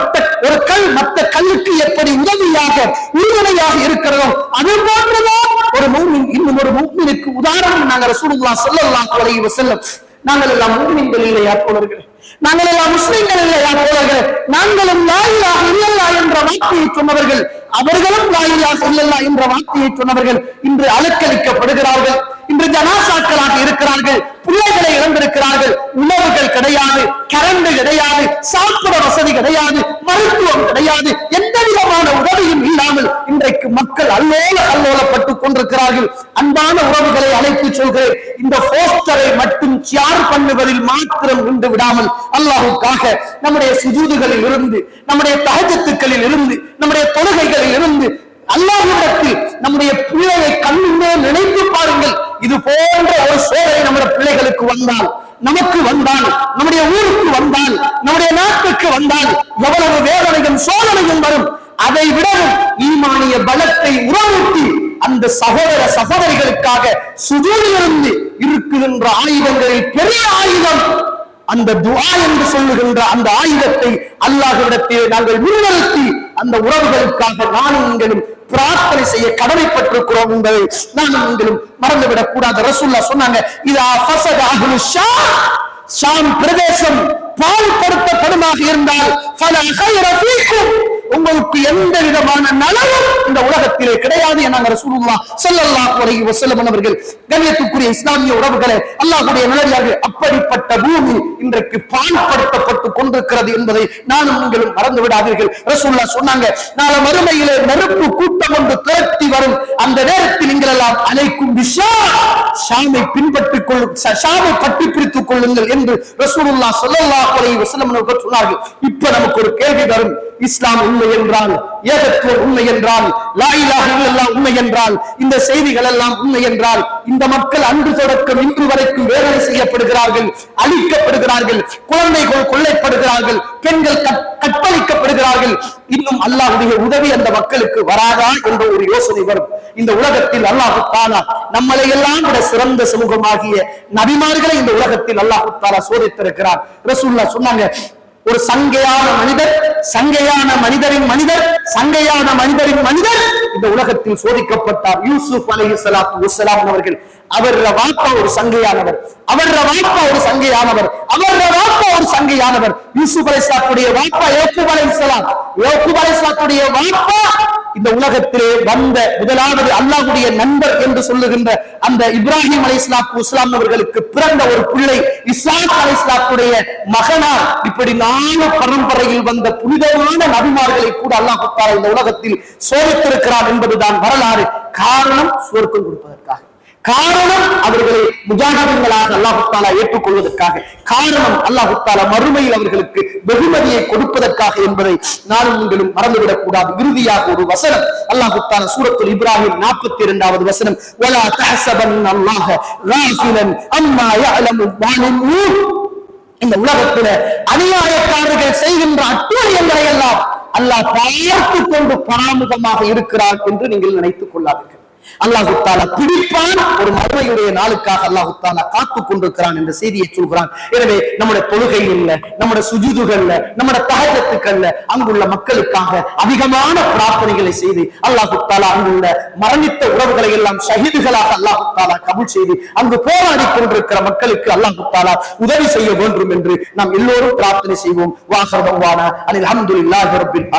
ஒரு கல் மற்ற கல்லுக்கு எப்படி உதவியாக உறுதுணையாக இருக்கிறதோ அது போன்றதான் ஒரு முஃமின் இன்னும் ஒரு முஃமினுக்கு உதாரணம். நாங்கள் ரசூலுல்லாஹ் ஸல்லல்லாஹு அலைஹி வஸல்லம், நாங்கள் எல்லாம் முஃமின்கள் இல்லையா தோழர்களே? நாங்கள் எல்லாம் முஸ்லிம்கள் இல்லையா தோழர்களே? நாங்களும் லா இலாஹ இல்லல்லாஹ் என்ற வார்த்தையை சொன்னவர்கள், அவர்களும் லா இலாஹ இல்லல்லாஹ் என்ற வார்த்தையை சொன்னவர்கள் இன்று அலக்களிக்கப்படுகிறார்கள், இன்று ஜனாசாக்களாக இருக்கிறார்கள், பிள்ளைகளை இழந்திருக்கிறார்கள். உணவுகள் கிடையாது, கரண்ட் கிடையாது, சாப்பிட வசதி கிடையாது, மருத்துவம் கிடையாது, எந்த விதமான உதவியும் இல்லாமல் இன்றைக்கு மக்கள் அல்லோலப்பட்டுக் கொண்டிருக்கிறார்கள். அன்பான உறவுகளை அழைத்து சொல்கிறேன், இந்த போஸ்டரை மட்டும் ஷேர் பண்ணுவதில் மாத்திரம் நின்று விடாமல் அல்லாஹ்வுக்காக நம்முடைய சுஜூதுகளில் இருந்து, நம்முடைய தஹஜ்ஜுகளில் இருந்து, நம்முடைய தொழுகைகளில் இருந்து அல்லாஹ்விடத்தில் நம்முடைய பிள்ளையை கண்ணுமே நினைத்து பாருங்கள். இது போன்ற ஒரு சோதனை நம்முடைய பிள்ளைகளுக்கு வந்தால், நமக்கு வந்தால், நம்முடைய ஊருக்கு வந்தால், நம்முடைய நாட்டுக்கு வந்தால் எவ்வளவு வேதனையும் சோதனையும் வரும். அதை விடவும் ஈமானிய பலத்தை உறவூட்டி அந்த சகோதர சகோதரிகளுக்காக சுஜூதிலிருந்து இருக்குகின்ற ஆயுதங்களில் பெரிய ஆயுதம் அந்த துஆ என்று சொல்லுகின்ற அந்த ஆயுதத்தை அல்லாஹ்விடத்தில் நாங்கள் முன்னிறுத்தி அந்த உறவுகளுக்காக நானும் நீங்களும் பிரார்த்தனை செய்ய கடமைப்பட்டிருக்கிறோம் என்பதை நானும் நீங்களும் மறந்துவிடக் கூடாது. ரசூலுல்லாஹ் சொன்னாங்க, இதா ஃபஸத அஹ்லு ஷாம் பிரதேசம் பாழ்படுத்தப்படுமாக இருந்தால் ஃபலா கைர ஃபீக்கும், உங்களுக்கு எந்த விதமான நலவும் இந்த உலகத்திலே கிடையாது என ரசூலுல்லாஹ் ஸல்லல்லாஹு அலைஹி வஸல்லம் அவர்கள். கண்ணியத்துக்குரிய இஸ்லாமிய உறவுகளே, அல்லாஹ்வுடைய நல்லடியார்களே, அப்படிப்பட்ட பூமி இன்றைக்கு பாழ்படுத்தப்பட்டு கொண்டிருக்கிறது என்பதை நானும் நீங்களும் மறந்து விடாதீர்கள். ரசூலுல்லாஹ் சொன்னாங்க, நாளை மறுமையிலே நெருப்பு கூட்டம் ஒன்று திரட்டி வரும், அந்த நேரத்தில் நீங்கள் எல்லாம் அலைக்கும் பிஷா, ஷாமை பின்பற்றிக் கொள்ளும், ஷாமை பற்றி பிடித்துக் கொள்ளுங்கள் என்று ரசூலுல்லாஹ் ஸல்லல்லாஹு அலைஹி வஸல்லம் அவர்கள் சொன்னார்கள். இப்ப நமக்கு ஒரு கேள்வி வரும், இஸ்லாம் உண்மை என்றால், ஏகத்துவம் உண்மை என்றால், லா இலாஹ இல்லல்லாஹ் உண்மை என்றால், இந்த செய்திகள் எல்லாம் உண்மை என்றால், இந்த மக்கள் அன்று தொடக்கம் இன்று வரைக்கும் வேதனை செய்யப்படுகிறார்கள், அழிக்கப்படுகிறார்கள், குழந்தைகள் கொள்ளைப்படுகிறார்கள், பெண்கள் கற்பழிக்கப்படுகிறார்கள், இன்னும் அல்லாஹ்வுடைய உதவி அந்த மக்களுக்கு வராதா என்ற ஒரு யோசனை வரும். இந்த உலகத்தில் அல்லாஹ் தஆலா நம்மளை எல்லாம் விட சிறந்த சமூகமாகிய நபிமார்களை இந்த உலகத்தில் அல்லாஹ் தஆலா சோதித்திருக்கிறார். ரசூலுல்லாஹ் சொன்னாங்க, ஒரு சங்கையான மனிதர், சங்கையான மனிதரின் மனிதர், சங்கையான மனிதரின் மனிதர் இந்த உலகத்தில் சோதிக்கப்பட்டார். யூசுப் அலைஹிஸ்ஸலாத்து வஸ்ஸலாம் அவர்கள் அவர வாப்பா ஒரு சங்கையானவர், யூசுப் அலைஹிஸ்ஸலாத்துடைய வாப்பா யாக்கூப் அலைஹிஸ்ஸலாத்துடைய வாப்பா இந்த உலகத்திலே வந்த முதலாவது அல்லாஹ்வுடைய நண்பர் என்று சொல்லுகின்ற அந்த இப்ராஹிம் அலைஹிஸ்ஸலாத்து வஸ்ஸலாம் அவர்களுக்கு பிறந்த ஒரு பிள்ளை இஸ்ஹாக் அலைஹிஸ்ஸலாத்துடைய மகனார். இப்படி 4 பரம்பரையில் வந்த புனிதமான நபிமார்களை கூட அல்லாஹ் தஆலா இந்த உலகத்தில் சோதித்திருக்கிறார் என்பதுதான் வரலாறு. காரணம் சொர்க்கம் கொடுப்பதற்காக, காரணம் அவர்களை முஜாஹிதீன்களாக அல்லாஹ் தஆலா ஏற்றுக்கொள்வதற்காக, காரணம் அல்லாஹ் தஆலா மறுமையில் அவர்களுக்கு வெகுமதியை கொடுப்பதற்காக என்பதை நானும் நீங்களும் மறந்துவிடக் கூடாது. இறுதியாக ஒரு வசனம் அல்லாஹ் தஆலா சூரத்துல் இப்ராஹிம் 42வது வசனம், வலா தஹஸபன்னல்லாஹ காஃபிலன் அம்மா யஅலமு ஸாலிமூன். இந்த உலகத்தில அநியாயக்காரர்கள் செய்கின்ற அட்டூழியங்களை எல்லாம் அல்லாஹ் பார்த்து கொண்டு பராமுகமாக இருக்கிறார் என்று நீங்கள் நினைத்துக் கொள்ளாதீர்கள். அல்லாஹ் தஆலா பிடிப்பான், ஒரு மறுமையுடைய நாளுக்காக அல்லாஹ் தஆலா காத்துக் கொண்டிருக்கிறான் என்ற செய்தியை சொல்கிறான். எனவே நம்முடைய தொழுகைகள்ல, நம்முடைய சுஜூதுகள்ல, நம்முடைய தஹஜ்ஜுதுகள்ல அங்குள்ள மக்களுக்காக அதிகமான பிரார்த்தனைகளை செய்து அல்லாஹ் தஆலா அங்குள்ள மரணித்த உறவுகளை எல்லாம் ஷஹீதுகளாக அல்லாஹ் தஆலா கபூல் செய்து அங்கு போராடி கொண்டிருக்கிற மக்களுக்கு அல்லாஹ் தஆலா உதவி செய்ய வேண்டும் என்று நாம் எல்லோரும் பிரார்த்தனை செய்வோம். வாஹர் தவானா அனில் ஹம்துலில்லாஹி ரப்பில்